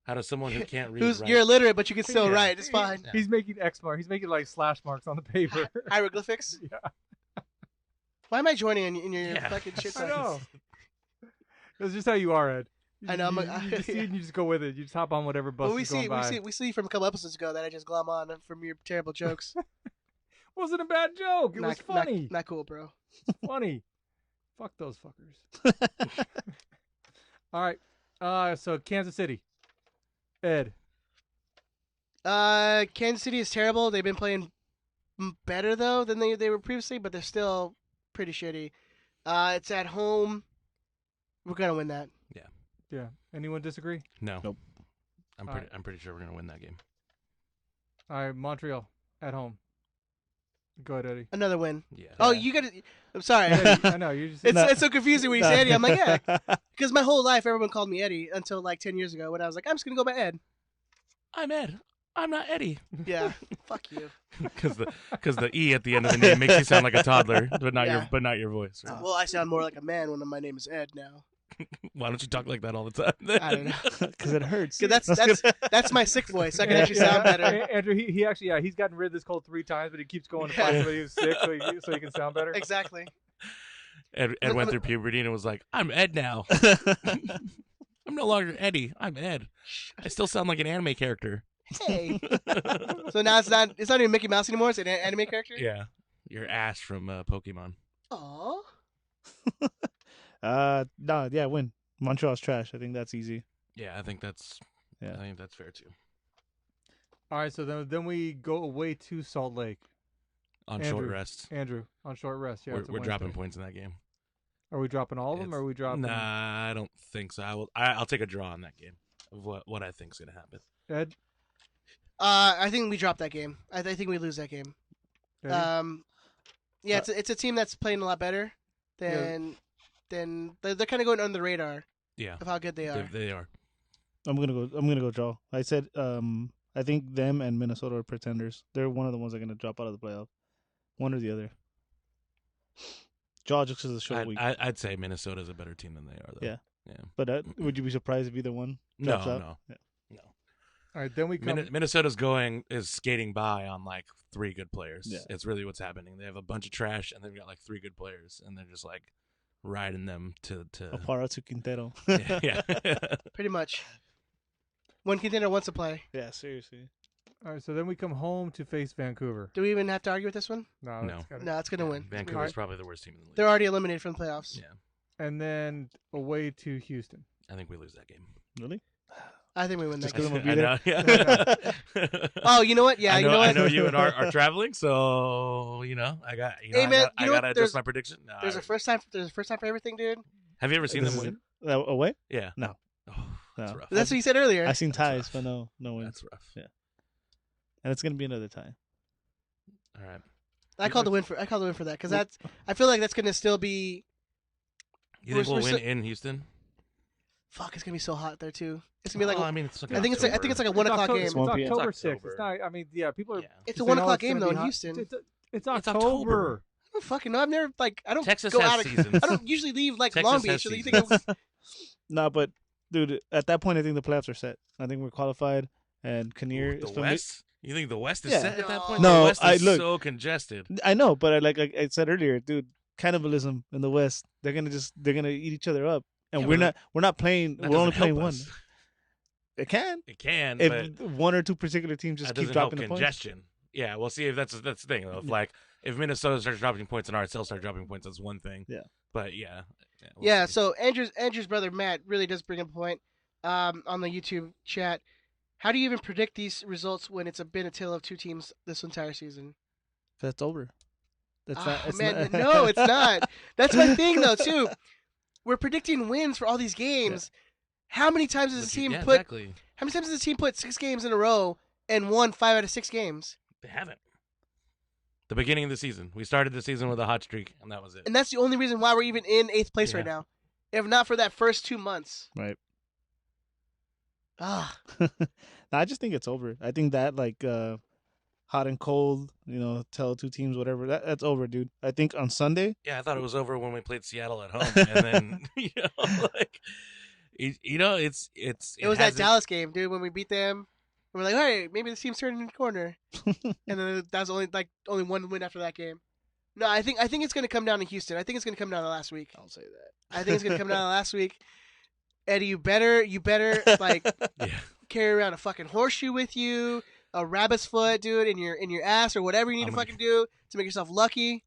How does someone who can't read write? You're illiterate, but you can still Yeah. write. It's fine. He's making X marks. He's making like slash marks on the paper. Hieroglyphics? Yeah. Why am I joining in your Yeah. fucking shit? I know. That's just how you are, Ed. I know, You just see it and you just go with it. You just hop on whatever bus Well, is going by. we see from a couple episodes ago that I just glom on from your terrible jokes. Wasn't a bad joke. It was funny. Not cool, bro. Funny. Fuck those fuckers. All right. So Kansas City. Ed. Kansas City is terrible. They've been playing better though than they were previously, but they're still pretty shitty. It's at home. We're gonna win that. Yeah. Anyone disagree? No. Nope. I'm pretty sure we're gonna win that game. All right. Montreal at home. Go ahead, Eddie. Another win. Yeah. Oh, you gotta. I'm sorry. Eddie, I know you're just. It's so confusing when you say Eddie. I'm like, yeah, because my whole life everyone called me Eddie until like 10 years ago when I was like, I'm just gonna go by Ed. I'm Ed. I'm not Eddie. Yeah, fuck you. Because the E at the end of the name makes you sound like a toddler, but not Yeah. your voice. Right? Well, I sound more like a man when my name is Ed now. Why don't you talk like that all the time? Then? I don't know. Because it hurts. 'Cause that's my sick voice. I can actually sound better. Andrew, he actually, he's gotten rid of this cold 3 times, but he keeps going to find somebody who's sick so he can sound better. Exactly. Ed went through puberty and was like, I'm Ed now. I'm no longer Eddie. I'm Ed. I still sound like an anime character. Hey. So now it's not even Mickey Mouse anymore. It's an anime character. Yeah, you're Ash from Pokemon. Aww. No, yeah, win. Montreal's trash. I think that's easy. Yeah, I think that's fair too. All right, so then we go away to Salt Lake. On Andrew. short rests, Andrew, on short rest. Yeah, we're dropping points in that game. Are we dropping all of them, or are we dropping? Nah, I don't think so. I'll take a draw on that game of what I think's gonna happen. Ed? I think we drop that game. I think we lose that game. Eddie? Yeah, it's a team that's playing a lot better than they're kind of going under the radar. Yeah, Of how good they are. They are. I'm gonna go draw. I said I think them and Minnesota are pretenders. They're one of the ones that are gonna drop out of the playoff. One or the other. Draw just because of the short week. I'd say Minnesota's a better team than they are, though. Yeah. Yeah. But would you be surprised if either one No, drops out? no. Yeah. All right, then we come. Minnesota's is skating by on like 3 good players. Yeah. It's really what's happening. They have a bunch of trash and they've got like 3 good players and they're just like riding them to Apara to Quintero. yeah. Pretty much. One contender wants to play. Yeah, seriously. All right, so then we come home to face Vancouver. Do we even have to argue with this one? No. No. No, it's gonna win. Vancouver's Alright. probably the worst team in the league. They're already eliminated from the playoffs. Yeah. And then away to Houston. I think we lose that game. Really? I think we win that Just game. 'cause I'm I gonna be know, yeah. Oh, you know what? Yeah, I know, you know what? I know you and Art are traveling, so I got Hey, man, I you know gotta what? adjust There's- my prediction. No, There's a first time for everything, dude. Have you ever seen them This win? is- away? Yeah. No. Oh, that's No. rough. That's what you said earlier. I seen ties, rough. but no wins. That's rough. Yeah. And it's gonna be another tie. All right. I called the win for that because I feel like that's gonna still be. You think We're we'll win so- in Houston? Fuck, it's gonna be so hot there too. It's gonna be like Well, I mean, it's like I think it's like a 1 o'clock game. It's 1 p.m. October It's 6th. October. It's not. I mean, yeah, people are. Yeah. It's a saying, 1 oh, o'clock it's gonna game though be in hot. Houston. It's October. October. I don't fucking know. I've never I don't Texas go has out. seasons. I don't usually leave like Texas Long has Beach. So you seasons. think No, but dude, at that point, I think the playoffs are set. I think we're qualified, and Kinnear The is from West? You think the West is Yeah. set at that point? No, the West is look. so congested. I know, but like I said earlier, dude, cannibalism in the West. They're gonna eat each other up, and Yeah, we're but not playing. That We're only doesn't help playing one. us. It can It can, if but one or two particular teams just that keep doesn't help dropping the points. congestion. Yeah, we'll see if that's the thing. Though. If, like if Minnesota starts dropping points and ourselves start dropping points, that's one thing. Yeah. But yeah. We'll Yeah, see. so Andrew's brother Matt really does bring up a point on the YouTube chat. How do you even predict these results when it's been a tale of 2 teams this entire season? That's over. That's Oh, not. It's man, not. no, it's not. That's my thing though too. We're predicting wins for all these games. How many times has the team Yeah, put? exactly. How many times has the team put 6 games in a row and won 5 out of 6 games? They haven't. The beginning of the season, we started the season with a hot streak, and that was it. And that's the only reason why we're even in 8th place right Yeah. now. If not for that first 2 months. Right. Ah, No, I just think it's over. I think that like hot and cold, tell 2 teams whatever. That's over, dude. I think on Sunday. Yeah, I thought it was over when we played Seattle at home, and then like, it's it was that Dallas game, dude, when we beat them. We're like, all right, maybe this team's turning the corner. And then that's only one win after that game. No, I think it's going to come down to Houston. I think it's going to come down to last week. I'll say that. I think it's going to come down to last week. Eddie, you better like Yeah. carry around a fucking horseshoe with you, a rabbit's foot, dude, in your ass or whatever you need to fucking do to make yourself lucky.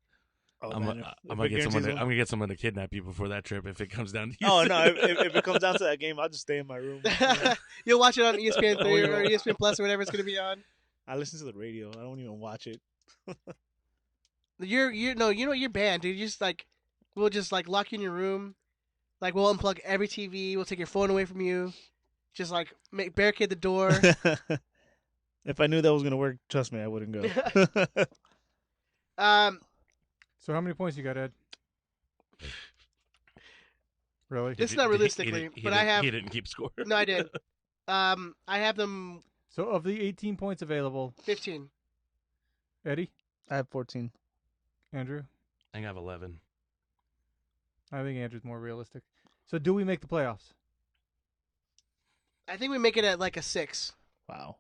Oh, I'm man, gonna if it guarantees one- I'm gonna get someone to kidnap you before that trip if it comes down to. Oh Houston. no! If it comes down to that game, I'll just stay in my room. You'll watch it on ESPN 3 Oh, or yeah. ESPN Plus or whatever it's going to be on. I listen to the radio. I don't even watch it. You're banned, dude. We'll just like lock you in your room. Like we'll unplug every TV. We'll take your phone away from you. Just like barricade the door. If I knew that was gonna work, trust me, I wouldn't go. So how many points you got, Ed? Really? This is not realistically, but I have. He didn't keep score. No, I did. I have them So of the 18 points available, 15. Eddie, I have 14. Andrew, I think I have 11. I think Andrew's more realistic. So do we make the playoffs? I think we make it at like a 6, Wow.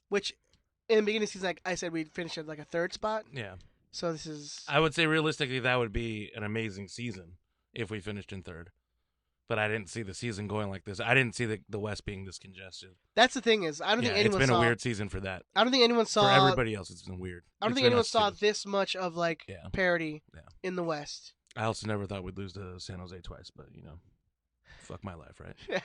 which in the beginning of the season, like I said, we'd finish at like a 3rd spot. Yeah. So this is. I would say realistically that would be an amazing season if we finished in 3rd. But I didn't see the season going like this. I didn't see the West being this congested. That's the thing is, I don't think It's anyone been saw. a weird season for that. I don't think anyone saw. For everybody else, it's been weird. I don't It's think been anyone us saw too. this much of like parity Yeah. in the West. I also never thought we'd lose to San Jose twice, but fuck my life, right?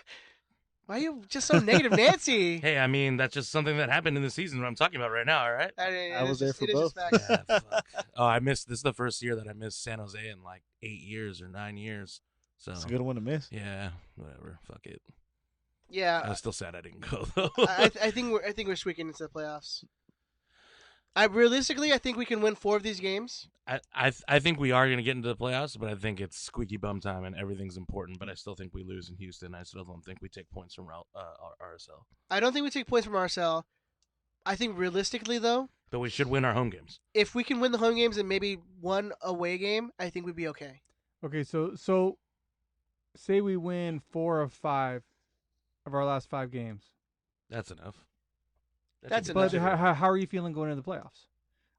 Why are you just so negative, Nancy? Hey, I mean that's just something that happened in the season that I'm talking about right now. All right. I was there for both. Yeah, fuck. Oh, I missed. This is the first year that I missed San Jose in like 8 years or 9 years. So It's a good one to miss. yeah, whatever. Fuck it. I Yeah, was still sad I didn't go though. I think we're squeaking into the playoffs. Realistically, I think we can win 4 of these games. I think we are going to get into the playoffs, but I think it's squeaky bum time and everything's important. But I still think we lose in Houston. I still don't think we take points from RSL. I don't think we take points from RSL. I think realistically, though, But we should win our home games. if we can win the home games and maybe 1 away game, I think we'd be okay. Okay, so say we win 4 of 5 of our last 5 games. That's enough. That's should be- enough. But how are you feeling going into the playoffs?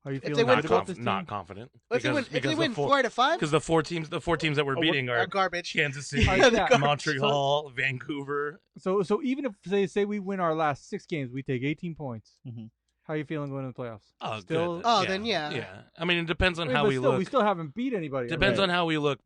Are you If they feeling win good four- about this team? not confident. If they win the 4 out of 5, because the four teams that we're beating are are garbage. Kansas City, Yeah, they're garbage. Montreal, Vancouver. So even if say we win our last 6 games, we take 18 points. Mhm. How are you feeling going into the playoffs? Oh, Still, good. Oh, then yeah. Yeah. I mean, it depends on Wait, how but we still, look. we still haven't beat anybody. Depends right? on how we look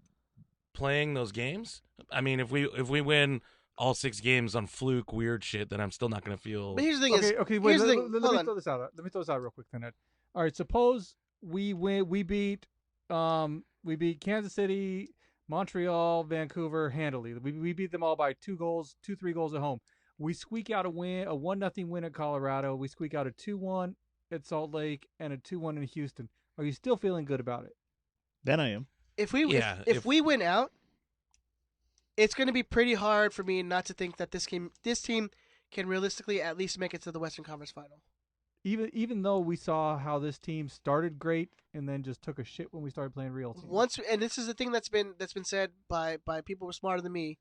playing those games. I mean, if we win all 6 games on fluke weird shit, then I'm still not going to feel. But here's the thing: is Okay, wait. here's the Let, thing. let Hold me on. throw this out. Let me throw this out real quick, then. Ed. All right. Suppose we beat Kansas City, Montreal, Vancouver handily. We beat them all by 3 goals at home. We squeak out a 1-0 win at Colorado. We squeak out a 2-1 at Salt Lake and a 2-1 in Houston. Are you still feeling good about it? Then I am. If we if we win out, it's going to be pretty hard for me not to think that this team can realistically at least make it to the Western Conference Final. Even though we saw how this team started great and then just took a shit when we started playing real teams. And this is the thing that's been said by people who are smarter than me.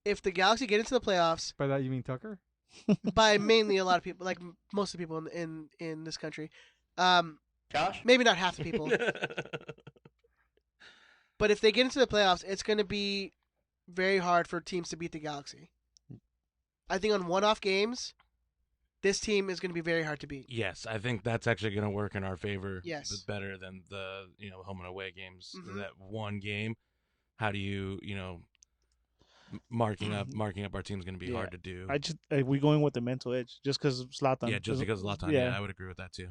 If the Galaxy get into the playoffs, By that you mean Tucker? by mainly a lot of people, like most of the people in this country, Josh? maybe not half the people, but if they get into the playoffs, it's going to be very hard for teams to beat the Galaxy. I think on one-off games, this team is going to be very hard to beat. Yes, I think that's actually going to work in our favor. Yes. Better than the home and away games. Mhm. That one game, how do you marking up our team is going to be Yeah. hard to do. We going with the mental edge just because Zlatan. Yeah, just because Zlatan. Yeah, I would agree with that too.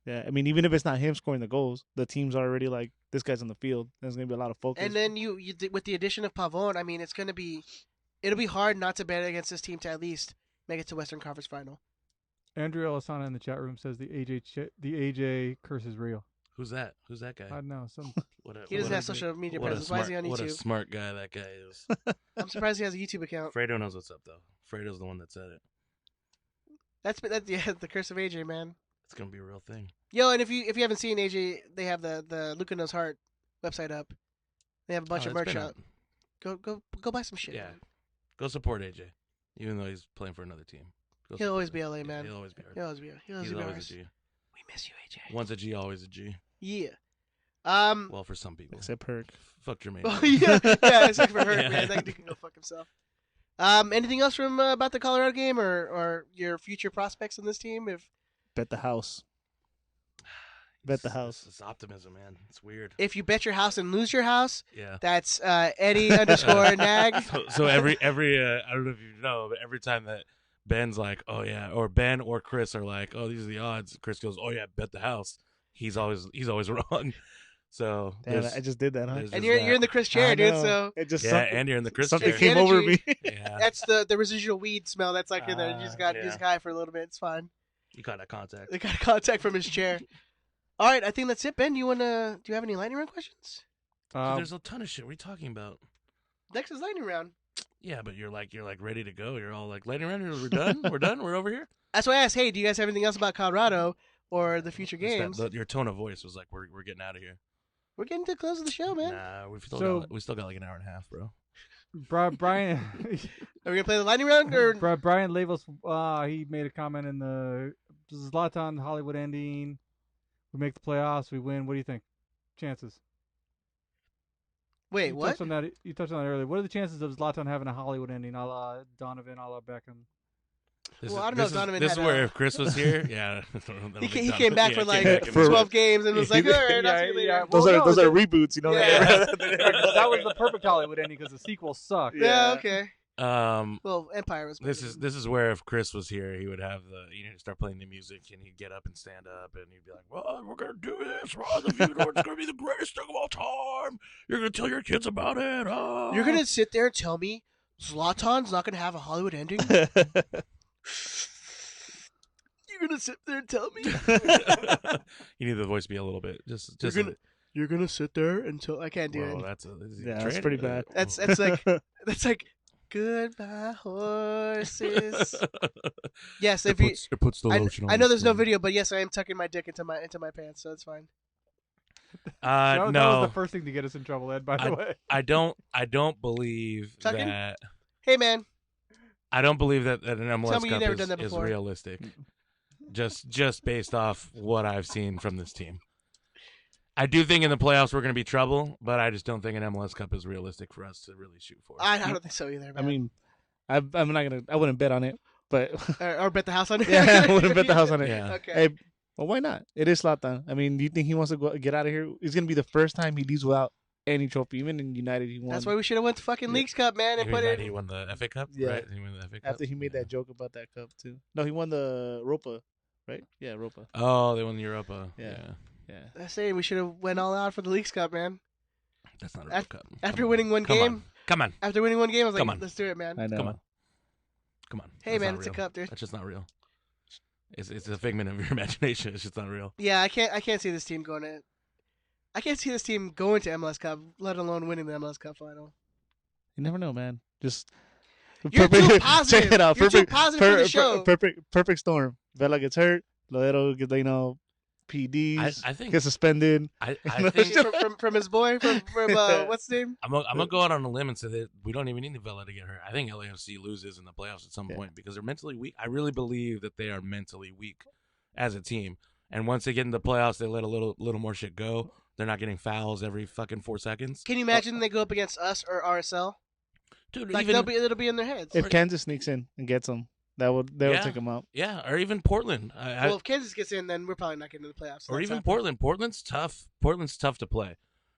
Yeah, I mean, even if it's not him scoring the goals, the team's already like, this guy's on the field. There's gonna be a lot of focus. And then you with the addition of Pavon, I mean, it'll be hard not to bet against this team to at least make it to Western Conference Final. Andrew Elisana in the chat room says the AJ curse is real. Who's that? Who's that guy? I don't know. Some He doesn't have social media what a presence. Why is he smart- on What a YouTube? smart guy that guy is. I'm surprised he has a YouTube account. Fredo knows what's up though. Fredo's the one that said it. That's the curse of AJ, man. It's gonna be a real thing. Yo, and if you haven't seen AJ, they have the Luca Knows Heart website up. They have a bunch of it's merch been out. Go buy some shit. Yeah, man. go support AJ, even though he's playing for another team. Go He'll support always him. be LA, Yeah, man. he'll always be. He'll always be. He's always a G. We miss you, AJ. Once a G, always a G. Yeah. Well, for some people. except Herc. Fuck Jermaine. Oh yeah, except for her, Yeah. man. That dude can go fuck himself. Anything else from about the Colorado game or your future prospects in this team? Bet the house. Bet the house. It's optimism, man. It's weird. If you bet your house and lose your house, Yeah. that's Eddie_nag. So every I don't know if you know, but every time that Ben's like, oh yeah, or Ben or Chris are like, oh, these are the odds. Chris goes, oh yeah, bet the house. He's always wrong. So Damn, I just did that, huh? there's And just you're in the Chris chair, I dude. know. So It just yeah, and you're in the Chris something chair. came over Energy. me. Yeah, that's the residual weed smell that's like in there. You just got yeah. this guy for a little bit. It's fine. you got that contact. They got contact from his chair. All right, I think that's it. Ben, do you have any lightning round questions? Dude, there's a ton of shit. What are you talking about? Next is lightning round. Yeah, but you're like ready to go. You're all like, lightning round, we're done. We're done. We're over here. That's why I asked, hey, do you guys have anything else about Colorado or the future Just games? your tone of voice was like, we're getting out of here. We're getting to the close of the show, man. Nah, So- we still got like an hour and a half, bro. Brian, Are we gonna play the lightning round or? Brian Lavos, he made a comment in the Zlatan Hollywood ending. We make the playoffs, we win. What do you think? Chances? Wait, You what? touched on that. You touched on that earlier. What are the chances of Zlatan having a Hollywood ending, a la Donovan, a la Beckham? This Well, is, I don't know this if is- Donovan This had is where a- if Chris was here, yeah. He came back for like and- 12 games and was like, all right, I'll see you later. yeah. Those Well, are no, those it- are reboots, you know. Yeah. that was the perfect Hollywood ending because the sequel sucked. Yeah, okay. Um, Well, Empire was. this is where if Chris was here, he would have start playing the music and he'd get up and stand up and he'd be like, "Well, we're gonna do this, Ron. It's gonna be the greatest thing of all time. You're gonna tell your kids about it. Oh. You're gonna sit there and tell me Zlatan's not gonna have a Hollywood ending? You're gonna sit there and tell me? You need the voice to be a little bit just. You're gonna sit there and tell. I can't do Whoa, it. that's That's pretty bad. That's like goodbye horses. Yes, if you. it puts the I, lotion on. I know the there's no skin. video, but yes, I am tucking my dick into my pants, so it's fine. That was No, the first thing to get us in trouble, Ed. By the way, I don't believe Tucking? that. Hey, man. I don't believe that an MLS Tell me you've Cup never done that is before. realistic. Just based off what I've seen from this team. I do think in the playoffs we're going to be trouble, but I just don't think an MLS Cup is realistic for us to really shoot for. I don't think so either. Man. I mean, I'm not gonna. I wouldn't bet on it, but or bet the house on it. yeah, I wouldn't bet the house on it. Yeah. Okay. Hey, well, why not? It is Zlatan. I mean, do you think he wants to get out of here? It's gonna be the first time he leaves without any trophy. Even in United, he won. That's why we should have went to fucking Leagues Cup, man, and He put it. won the FA Cup, Yeah. right? He won the FA Cup After he made that joke about that cup too. No, he won the Europa, right? Yeah, Europa. Oh, they won the Europa. Yeah. Yeah, Yeah. I say we should have went all out for the Leagues Cup, man. that's not a real cup. After winning one Come game, on. Come on, after winning one game, I was Come like, on. let's do it, man. I know. come on, come on. Hey, That's man, not it's a real. cup, dude. That's just not real. It's a figment of your imagination. It's just not real. Yeah, I can't see this team going to. I can't see this team going to MLS Cup, let alone winning the MLS Cup final. You never know, man. Just You're too positive. Check it out. You're too positive for the show. Perfect storm. Vela gets hurt. Loero gets PDs. I think gets suspended. I No, think from his boy from what's his name? I'm gonna go out on a limb and say that we don't even need Vela to get hurt. I think LAFC loses in the playoffs at some point because they're mentally weak. I really believe that they are mentally weak as a team. And once they get in the playoffs, they let a little more shit go. They're not getting fouls every fucking 4 seconds. Can you imagine they go up against us or RSL? Dude, Like even it'll be in their heads. If Kansas sneaks in and gets them, they'll Yeah. take them out. yeah, or even Portland. Well, if Kansas gets in, then we're probably not getting to the playoffs. So or that's even happening. Portland. Portland's tough. Portland's tough to play,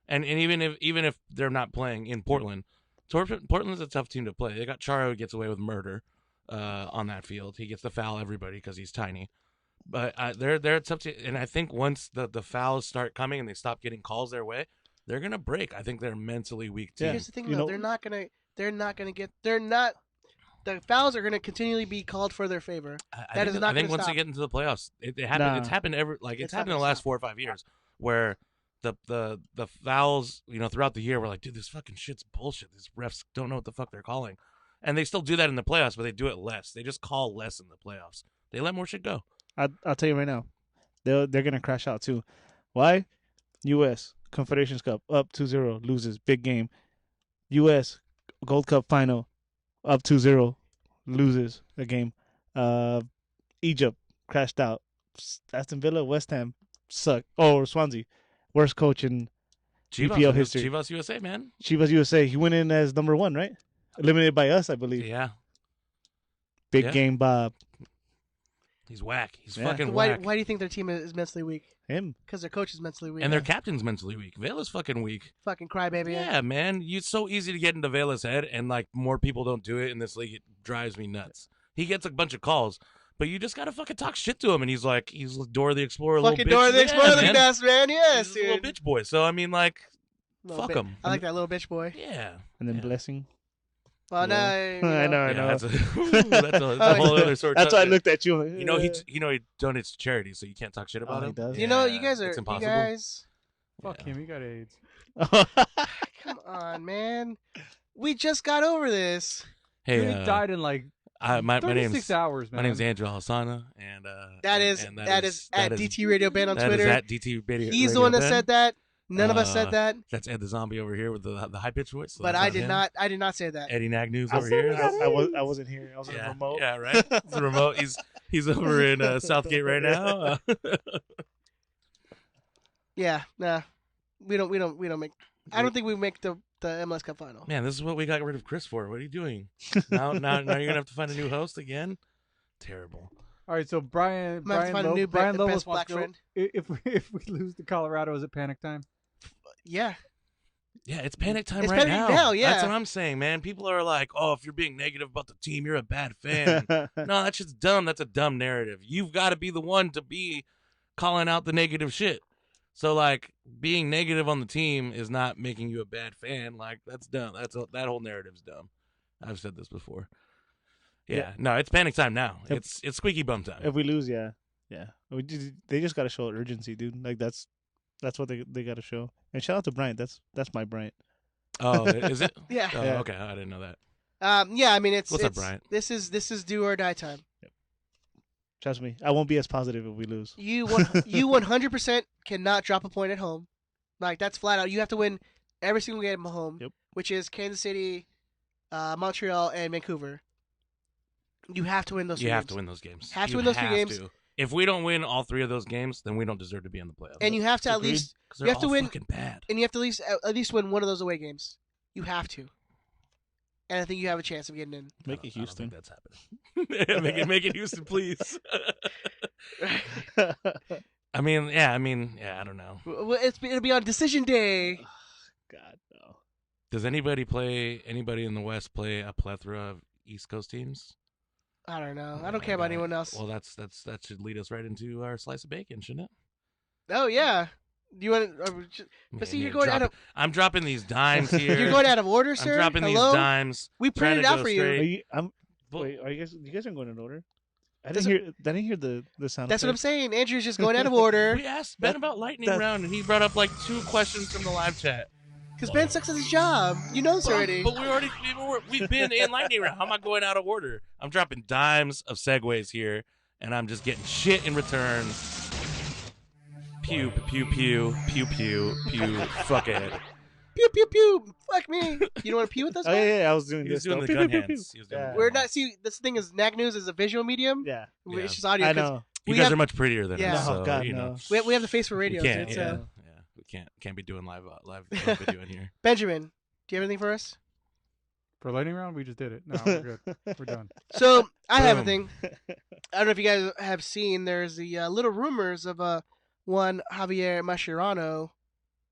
and even if they're not playing in Portland's a tough team to play. They got Charo who gets away with murder on that field. He gets to foul everybody because he's tiny. But they're a tough team, and I think once the fouls start coming and they stop getting calls their way, they're gonna break. I think they're a mentally weak team. Here's the thing, You though. know- They're not gonna get. They're not. The fouls are gonna continually be called for their favor. That is not I think gonna once they stop. get into the playoffs, it happened. Nah. It's happened it's It's happened not in the gonna last stop. 4 or 5 years where the fouls, throughout the year, we're like, dude, this fucking shit's bullshit. These refs don't know what the fuck they're calling, and they still do that in the playoffs, but they do it less. They just call less in the playoffs. They let more shit go. I'll tell you right now, they're gonna crash out too. Why? U.S. Confederations Cup up 2-0, loses, big game. U.S. Gold Cup final up 2-0, loses a game. Egypt crashed out. Aston Villa, West Ham suck. Oh, Swansea, worst coach in EPL history. Chivas USA, man. Chivas USA. He went in as number 1, right? Eliminated by us, I believe. Yeah, Big Yeah. game, Bob. he's whack. He's Yeah. fucking Why whack. do you think their team is mentally weak? Him. Because their coach is mentally weak. And their captain's mentally weak. Vela's fucking weak. fucking crybaby. Yeah, man. It's so easy to get into Vela's head, and like more people don't do it in this league. It drives me nuts. He gets a bunch of calls, but you just gotta fucking talk shit to him, and he's Dora the Explorer, Fucking little bitch. Dora the Yeah, Explorer, looking man. ass man. Yes, He's a little dude. bitch boy. So I mean, like, Little fuck bit- him. I like that little bitch boy. Yeah. And then Yeah. Blessing. Well, no, I know. Yeah, that's a whole other sort. That's why I looked at you. You know he donates to charity, so you can't talk shit about he him. does? You know, Yeah, you guys are. it's You impossible. guys, Fuck Yeah. him. He got AIDS. come on, man. We just got over this. Hey, Drake died in like my 36 name's hours, man. my name's Andrew Alessana, and That is at DT Radio Band on that Twitter. is at DT Radio. He's the one that said that. None of us said that. That's Ed the Zombie over here with the high pitched voice. So But that's I not did him. not. I did not say that. Eddie Nag News I over here. I wasn't here. I was in Yeah, a remote. yeah, right. It's a remote. He's over in Southgate right now. Yeah, nah. We don't make. I don't think we make the MLS Cup final. Man, this is what we got rid of Chris for. What are you doing? Now you're gonna have to find a new host again. Terrible. All right, so Brian Might have to find a new Brian best Lobos black wants to know, friend. if we lose to Colorado, is it panic time? Yeah. Yeah, it's panic time It's right panic now. now, yeah. That's what I'm saying, man. People are like, "Oh, if you're being negative about the team, you're a bad fan." No, that's just dumb. That's a dumb narrative. You've got to be the one to be calling out the negative shit. So, like, being negative on the team is not making you a bad fan. Like, that's dumb. That whole narrative's dumb. I've said this before. Yeah. No, it's panic time now. It's squeaky bum time. If we lose, yeah. They just got to show urgency, dude. Like that's what they got to show. And shout out to Bryant. That's my Bryant. Oh, is it? Yeah. Oh, Yeah. okay. I didn't know that. Yeah. I mean, What's up, Bryant? This is do or die time. Trust me, I won't be as positive if we lose. You 100% cannot drop a point at home. Like that's flat out. You have to win every single game at home, Yep. which is Kansas City, Montreal, and Vancouver. You have to win those. You three have games. to win those games. Have to You win those three have games. to. If we don't win all three of those games, then we don't deserve to be in the playoffs. And you have to at Agreed. least 'Cause they're you have to all win. fucking bad. And you have to at least win one of those away games. You have to. And I think you have a chance of getting in. Make it Houston. I don't think that's happening. make it Houston, please. I mean, I don't know. Well, it'll be on decision day. God no. Does anybody in the West play a plethora of East Coast teams? I don't know. I don't care about anyone else. Well, that should lead us right into our slice of bacon, shouldn't it? Oh yeah. Do you want to? But see, you're going out of. I'm dropping these dimes here. You're going out of order, sir. I'm dropping Hello? these dimes. We trying printed to it out go for you. straight. Wait, are you guys aren't going in order? I That's didn't hear the sound. That's what I'm effect. saying. Andrew's just going out of order We asked Ben about lightning that- round, and he brought up like 2 questions from the live chat. because Ben sucks at his job. You know this already. But we've been in lightning round. How am I going out of order? I'm dropping dimes of segues here, and I'm just getting shit in return. Pew pew pew pew pew pew. Fuck it. Pew pew pew. Fuck me. You don't want to pew with us? Oh man? yeah, I was doing He was this. doing though. the Pew, gun pew, pew, hands. pew. He was doing Yeah. the We're gun not. See, this thing is Nag News is a visual medium. Yeah, Yeah. It's just audio. I 'cause know. You we guys have- are much prettier than Yeah. us. Oh, So, God, you no. know. We have the face for We radio. can't. It's, Yeah. We can't be doing live video in here. Benjamin, do you have anything for us? For lightning round, we just did it. No, we're good. We're done. So I have a Boom. thing. I don't know if you guys have seen. There's the little rumors of one Javier Mascherano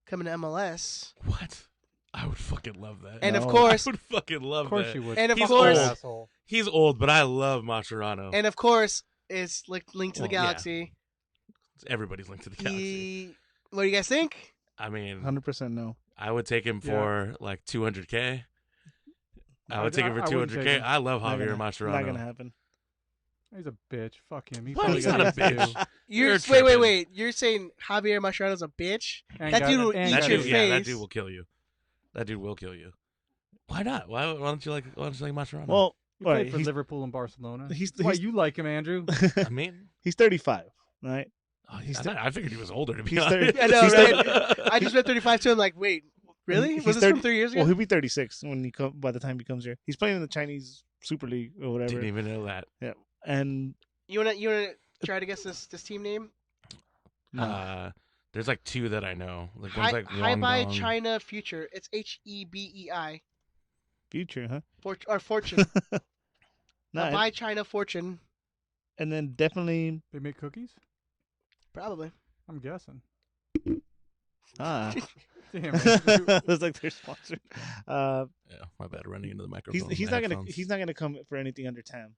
coming to MLS, What? I would fucking love that. and No. of course, I would fucking love Of course that. you would. And of He's course- old. Asshole. He's old, but I love Mascherano. and of course, it's linked to the Well, yeah. Galaxy. Everybody's linked to the Galaxy. What do you guys think? I mean, 100% no. I would take him for like 200K. I would take him for I wouldn't take 200K. him. I love Not Javier gonna- Mascherano. Not gonna happen. He's a bitch. Fuck him. He What? probably He's got not a it too. bitch. You're You're wait. tripping. You're saying Javier Mascherano's a bitch? And That got- dude will and eat That got your dude, it. yeah, that face. dude will kill you. That dude will kill you. Why not? Why don't you like Mascherano? Well, He all played right, for he's, Liverpool and Barcelona. he's, Why he's, you like him, Andrew? I mean, he's 35, right? I figured he was older to be he's honest. 30 I know, he's right? I just read 35 to him. Like, wait, really? He's Was this 30 from 3 years ago? Well, he'll be 36 when by the time he comes here. He's playing in the Chinese Super League or whatever. Didn't even know that. And You wanna try to guess this team name? no, There's like 2 that I know. Like Hi one's like Hebei Guangdong. China Future. It's HEBEI. future, huh? Or Fortune. No, Hebei China Fortune. and then definitely They make cookies? Probably. I'm guessing. ah, Damn, Andrew. it's like their sponsor. Yeah, my bad. Running into the microphone. He's not gonna come for anything under TAM.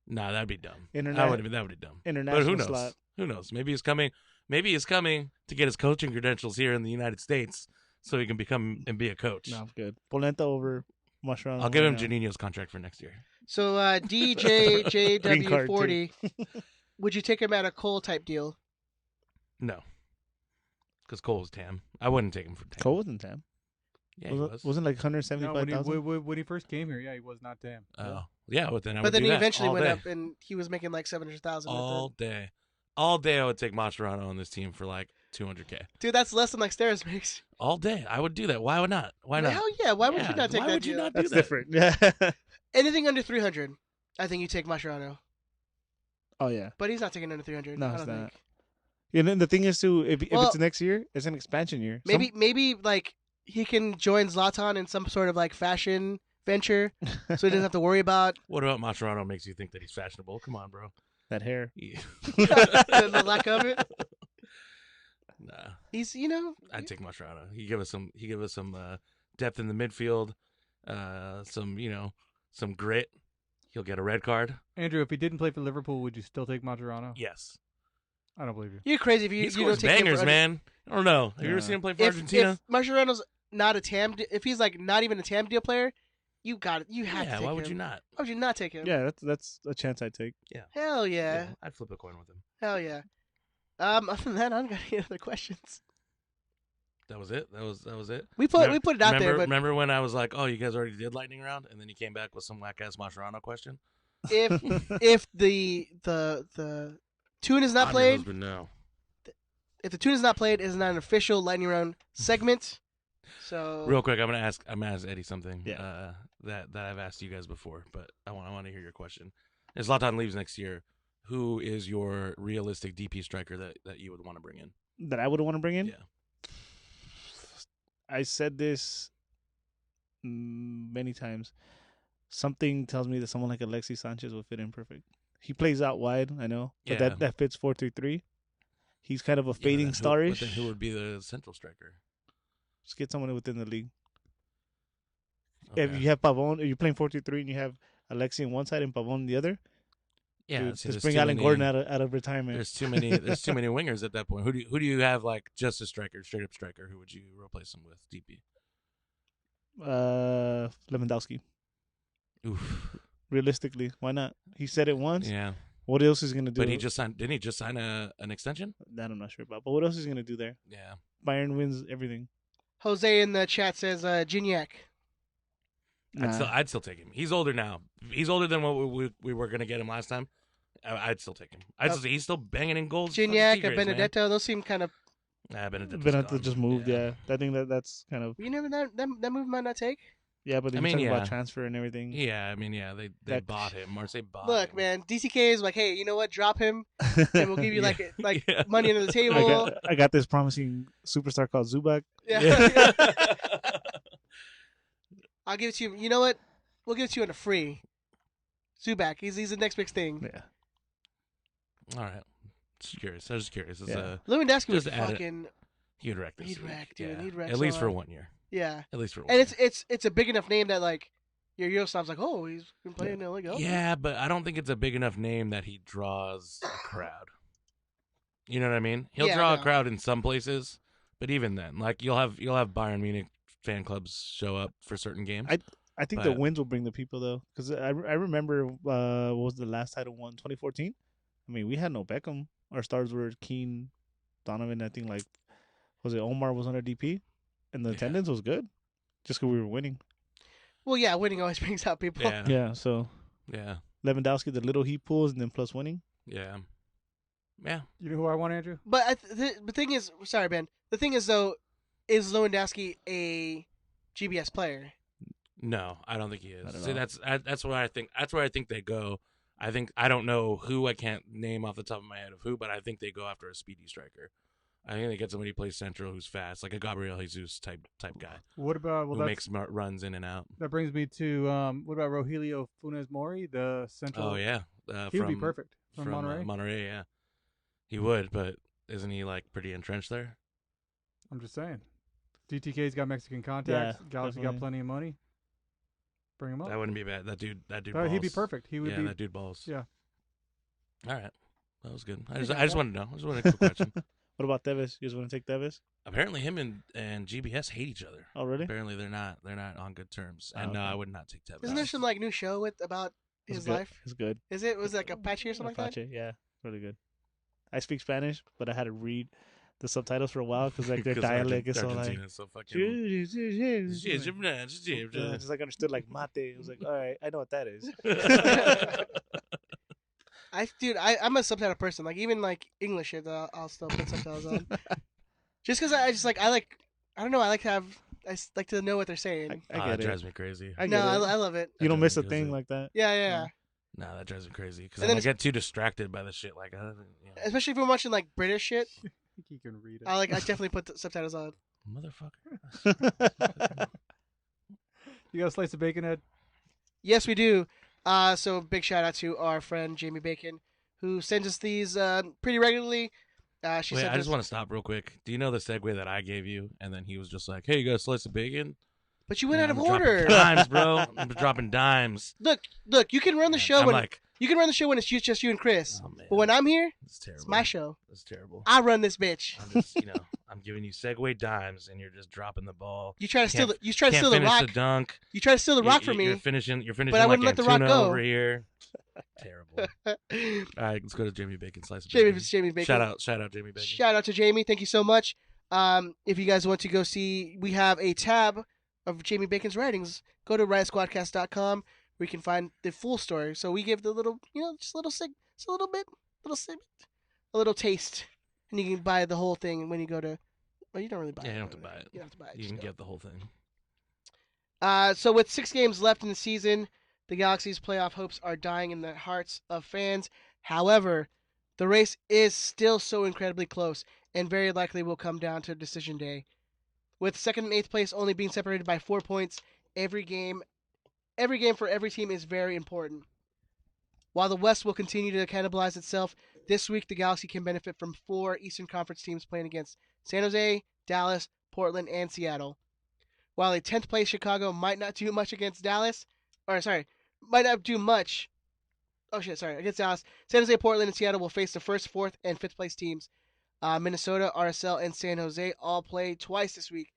Nah, that'd be dumb. Internet- That would be dumb. International But who knows? slot. Who knows? Maybe he's coming. Maybe he's coming to get his coaching credentials here in the United States, so he can become and be a coach. No, I'm good. Polenta over Mascherano. I'll give him right now. Janino's contract for next year. So Green card, DJJW40. Would you take him at a Cole type deal? No, because Cole's Tam. I wouldn't take him for Tam. Cole wasn't TAM. Yeah, he was. Wasn't like No, 175,000. when he first came here, yeah, he was not damn. Oh, yeah. But then I But would then do he that eventually all went day. up, and he was making like 700,000. All day. All day I would take Mascherano on this team for like 200K. Dude, that's less than like Steris makes. All day. I would do that. Why would not? Why not? Hell yeah! Why would you not take why that would you deal? not do That's that? different. Yeah. Anything under 300, I think you take Mascherano. Oh yeah. But he's not taking under 300. No, I he's don't not. think. And then the thing is too, if Well- it's next year, it's an expansion year. Maybe like he can join Zlatan in some sort of like fashion venture, so he doesn't have to worry about What about Mascherano makes you think that he's fashionable? Come on, bro. that hair. Yeah. the lack of it. Nah, He's I'd take Mascherano. He give us some depth in the midfield, some grit. He'll get a red card. Andrew, if he didn't play for Liverpool, would you still take Mascherano? Yes. I don't believe you. You're crazy if you He you scores don't take him bangers, for man. I don't know. Have you ever Yeah. seen him play for If Argentina? Mascherano's not a TAM, if he's like not even a TAM deal player, you got it. You have to Yeah, take why him. would you not? Why would you not take him? Yeah, that's a chance I take. Hell yeah. I'd flip a coin with him. Hell yeah. Other than that, I don't got any other questions. That was it. That was it. We put it out there, but remember when I was like, "Oh, you guys already did lightning round," and then you came back with some whack ass Mascherano question. if the tune is not I'm your played, husband now. if the tune is not played, it's not an official lightning round segment. So Real quick, I'm gonna ask Eddie something. Yeah. That I've asked you guys before, but I want to hear your question. As Zlatan leaves next year, who is your realistic DP striker that you would want to bring in? That I would want to bring in. Yeah. I said this many times. Something tells me that someone like Alexis Sanchez would fit in perfect. He plays out wide, I know, but Yeah. that fits 4-3-3. He's kind of a fading But starish. then who would be the central striker? Just get someone within the league. Okay. If you have Pavon, if you're playing 4-3-3 and you have Alexi on one side and Pavon on the other, Yeah, dude, see, just there's bring too Alan many- Gordon out of retirement. There's too many wingers at that point. Who do you have like just a striker, straight up striker? Who would you replace him with? DP. Lewandowski. Oof. Realistically, why not? He said it once. Yeah. What else is he gonna do? But didn't he just sign an extension? That I'm not sure about. But what else is he gonna do there? Yeah. Bayern wins everything. Jose in the chat says Gignac. I'd still take him. He's older now. He's older than what we were gonna get him last time. I'd still take him. He's still banging in goals. Gignac and Benedetto, those seem kind of. Benedetto just moved. Yeah, I think that's kind of. You never that move might not take. Yeah, but I they're mean, talking yeah. about transfer and everything. Yeah, I mean, yeah, they That- bought him. Marseille bought Look, him. man, DCK is like, hey, you know what? Drop him, and we'll give you like Yeah. money under the table. I got this promising superstar called Zubac. Yeah. I'll give it to you. You know what? We'll give it to you on a free. Zubac, he's the next big thing. Yeah, All right. Just curious. I was just curious. It's, Yeah. Lewandowski was Just add it. fucking. he'd wreck this He'd league. wreck, dude. Yeah. He'd wreck At so least for hard. 1 year. Yeah, At least for 1 and year. it's a big enough name that like your Yosav's like, oh, he's been playing in the league. Oh. Yeah, but I don't think it's a big enough name that he draws a crowd. You know what I mean? He'll Yeah, draw no. a crowd in some places, but even then, like you'll have Bayern Munich fan clubs show up for certain games. I think the But- wins will bring the people though, because I remember what was the last title won 2014. I mean, we had no Beckham. Our stars were Keane, Donovan. I think was it Omar was under DP, and the Yeah. attendance was good, just because we were winning. Well, yeah, winning always brings out people. yeah, Yeah, so yeah, Lewandowski, the little he pulls, and then plus winning. yeah, yeah. You know who I want, Andrew? But the thing is, sorry, Ben. The thing is though, is Lewandowski a GBS player? No, I don't think he I is. don't See, know. that's where I think they go. I don't know who. I can't name off the top of my head of who, but I think they go after a speedy striker. I think they get somebody who plays central who's fast, like a Gabriel Jesus type guy What about who makes runs in and out. that brings me to what about Rogelio Funes Mori, the central? Oh yeah, he would be perfect from from Monterrey. Monterrey, yeah, he would, but isn't he like pretty entrenched there? I'm just saying. DTK's got Mexican contacts. Yeah, Galaxy got definitely. plenty of money. Bring him up. That wouldn't be bad. That dude. He'd be balls. perfect. He would Yeah, be. that dude balls. Yeah. All right, that was good. I think just I wanted to know. I just wanted a quick question. What about Tevez? You guys want to take Tevez? Apparently, him and GBS hate each other. Oh, really? Apparently, they're not on good terms. Oh, And no, okay. I would not take Tevez. Isn't there some like new show about It's his good. life? It's good. Was it like Apache or something like that? Apache, yeah, really good. I speak Spanish, but I had to read the subtitles for a while because like their 'Cause dialect is so like. Argentina is so fucking. I just like understood like mate. It was like, all right, I know what that is. I'm a subtitle person. Like even like English shit, I'll still put subtitles on. Just because I don't know. I like to know what they're saying. I get That it. drives me crazy. I get it. I love it. You don't drives miss a me thing crazy. like that. Yeah. Nah, that drives me crazy because And then I get too distracted by the shit. Like, Especially if I'm watching like British shit. I think you can read it. I definitely put the subtitles on. motherfucker. You got a slice of bacon, Ed? Yes, we do. So big shout out to our friend Jamie Bacon, who sends us these pretty regularly. She Wait, sent I us, just want to stop real quick. Do you know the segue that I gave you? And then he was just like, "Hey, you got a slice of bacon?" but you went out of I'm dropping order. dimes, bro. I'm dropping dimes. Look, you can run the show I'm when like, you can run the show when it's just you and Chris. oh man, But when I'm here, it's terrible. it's my show. It's terrible. I run this bitch. I'm just, I'm giving you segue dimes, and you're just dropping the ball. You try to steal Can't- the Can't rock. finish the dunk. You try to steal the rock from You're me. finishing. I like wouldn't let the rock Antuna go. over here. Terrible. All right, let's go to Jamie Bacon slice of Jamie bacon. Bacon. Shout out Jamie Bacon. Shout out to Jamie. Thank you so much. If you guys want to go see, we have a tab of Jamie Bacon's writings. Go to riotSquadcast.com where you can find the full story. So we give the little, just a little a little taste. And you can buy the whole thing when you go to, well, you don't really buy it. Yeah, you don't have to buy it. You don't have to buy it. You just can go. get the whole thing. So with 6 games left in the season, the Galaxy's playoff hopes are dying in the hearts of fans. However, the race is still so incredibly close and very likely will come down to decision day. With 2nd and 8th place only being separated by 4 points, every game for every team is very important. While the West will continue to cannibalize itself, this week the Galaxy can benefit from 4 Eastern Conference teams playing against San Jose, Dallas, Portland, and Seattle. While a 10th place Chicago might not do much against Dallas, might not do much. Against Dallas, San Jose, Portland, and Seattle will face the 1st, 4th, and 5th place teams. Minnesota, RSL, and San Jose all play twice this week.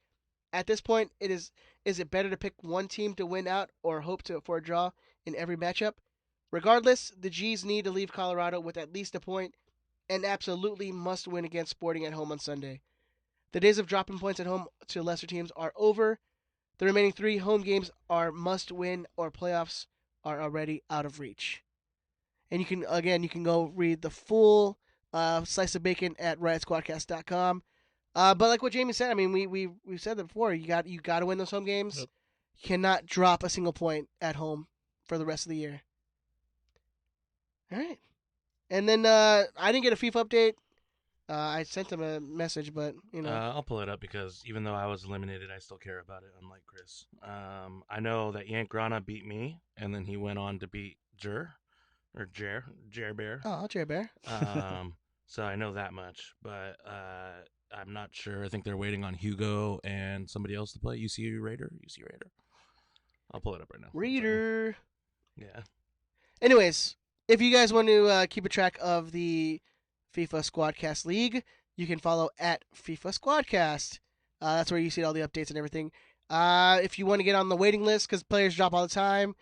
At this point, is it better to pick one team to win out or hope for a draw in every matchup? Regardless, the G's need to leave Colorado with at least a point and absolutely must win against Sporting at home on Sunday. The days of dropping points at home to lesser teams are over. The remaining 3 home games are must win or playoffs are already out of reach. And you can go read the full slice of bacon at riotSquadcast.com. But like what Jamie said, I mean, we've said that before. You got to win those home games. Yep. You cannot drop a single point at home for the rest of the year. All right. And then I didn't get a FIFA update. I sent him a message, but I'll pull it up because even though I was eliminated, I still care about it. Unlike Chris, I know that Yank Grana beat me, and then he went on to beat Jer Bear. Oh, Jer Bear. So I know that much, but I'm not sure. I think they're waiting on Hugo and somebody else to play. UC Raider. I'll pull it up right now. Reader. Yeah. Anyways, if you guys want to keep a track of the FIFA Squadcast League, you can follow at FIFA Squadcast. That's where you see all the updates and everything. If you want to get on the waiting list, because players drop all the time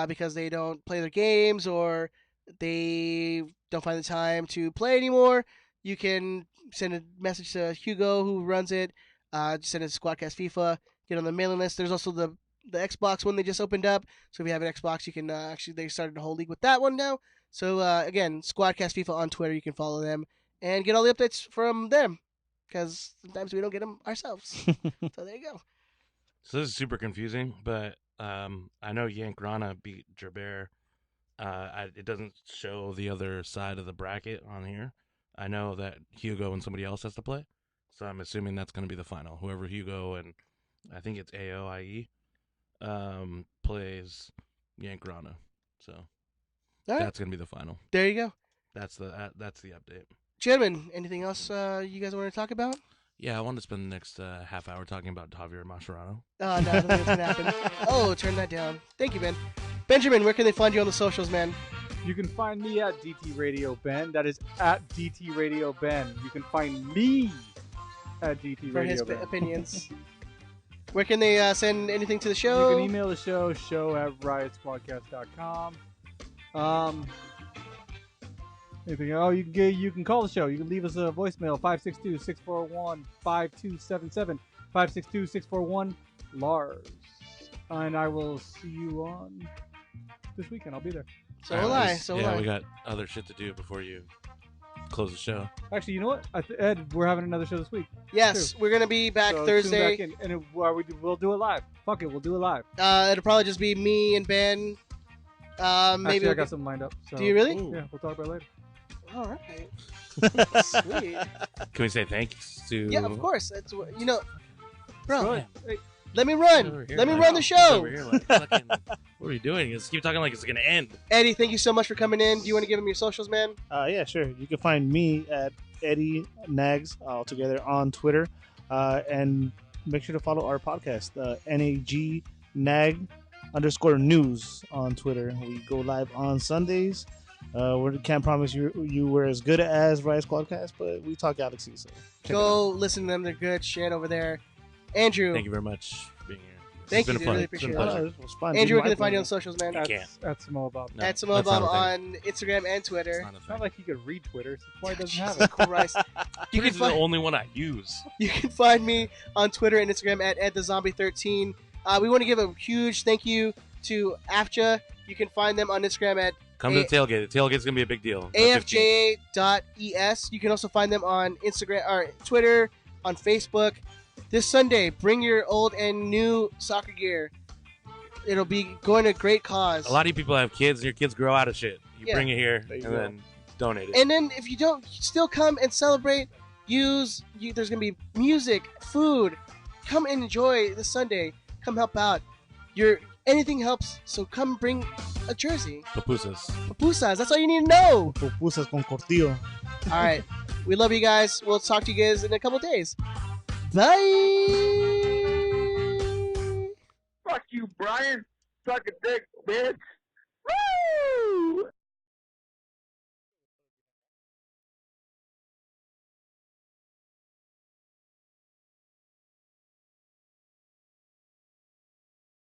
because they don't play their games or they don't find the time to play anymore, you can send a message to Hugo, who runs it. Just send it to Squadcast FIFA. Get on the mailing list. There's also the Xbox one they just opened up. So if you have an Xbox, you can they started a whole league with that one now. So again, Squadcast FIFA on Twitter. You can follow them and get all the updates from them because sometimes we don't get them ourselves. So there you go. So this is super confusing, but I know Yank Grana beat Gerber. It doesn't show the other side of the bracket on here. I know that Hugo and somebody else has to play, so I'm assuming that's going to be the final. Whoever Hugo and I think it's AOIE plays Yank Grana. So All right. that's going to be the final. There you go. That's the update. Gentlemen, anything else you guys want to talk about? Yeah, I want to spend the next half hour talking about Javier Mascherano. No, I don't think that's going to happen. Oh, turn that down. Thank you, Ben. Benjamin, where can they find you on the socials, man? You can find me at DT Radio Ben. That is at DT Radio Ben. You can find me at DT For Radio his Ben. opinions. Where can they send anything to the show? You can email the show at riotsquadcast.com. Anything? Oh, you can call the show. You can leave us a voicemail 562-641-5277 562-641-Lars. And I will see you on this weekend. I'll be there. So will I. So will yeah, I. we got other shit to do before you close the show. Actually, you know what? Ed, we're having another show this week. Yes, we're gonna be back So Thursday. tune back in, and we'll do it live. Fuck it, we'll do it live. It'll probably just be me and Ben. Maybe Actually, I we'll got something lined up. So. Do you really? Yeah, we'll talk about it later. All right. Sweet. Can we say thanks to? Yeah, of course. That's what bro. Go ahead. Hey, Let me run. Let me run the show. Over here, like, fucking, what are you doing? Just keep talking like it's gonna end. Eddie, thank you so much for coming in. Do you want to give him your socials, man? Yeah, sure. You can find me at Eddie Nags all together on Twitter, and make sure to follow our podcast, NAG Nag _news on Twitter. We go live on Sundays. We can't promise you we're as good as Riot Squadcast, but we talk Galaxy. So Go listen to them. They're good shit over there. Andrew, Thank you very much for being here. Thank It's you, been dude. a Really pleasure. appreciate It's been a it. pleasure. it was fun. Andrew, where This can is they find you my on socials, man? at Samoa Bob. No, At Samoa that's not Bob a thing. on Instagram and Twitter. It's not a It's not thing. like he could read Twitter. So that's why he doesn't have Jesus it. Christ. You Twitter's can the find only one I use. You can find me on Twitter and Instagram at EdTheZombie13. We want to give a huge thank you to AFJA. You can find them on Instagram at Come to the tailgate. The tailgate's gonna be a big deal. The 15th. afja.es. You can also find them on Instagram or Twitter, on Facebook. This Sunday, bring your old and new soccer gear. It'll be going to a great cause. A lot of you people have kids, and your kids grow out of shit. You Yeah. bring it here There and you go. then donate it. And then if you don't still come and celebrate, there's going to be music, food. Come and enjoy this Sunday. Come help out. Anything helps, so come bring a jersey. Pupusas. Pupusas, that's all you need to know. Pupusas con cortillo. All right. We love you guys. We'll talk to you guys in a couple days. Bye. Fuck you, Brian. Suck a dick, bitch.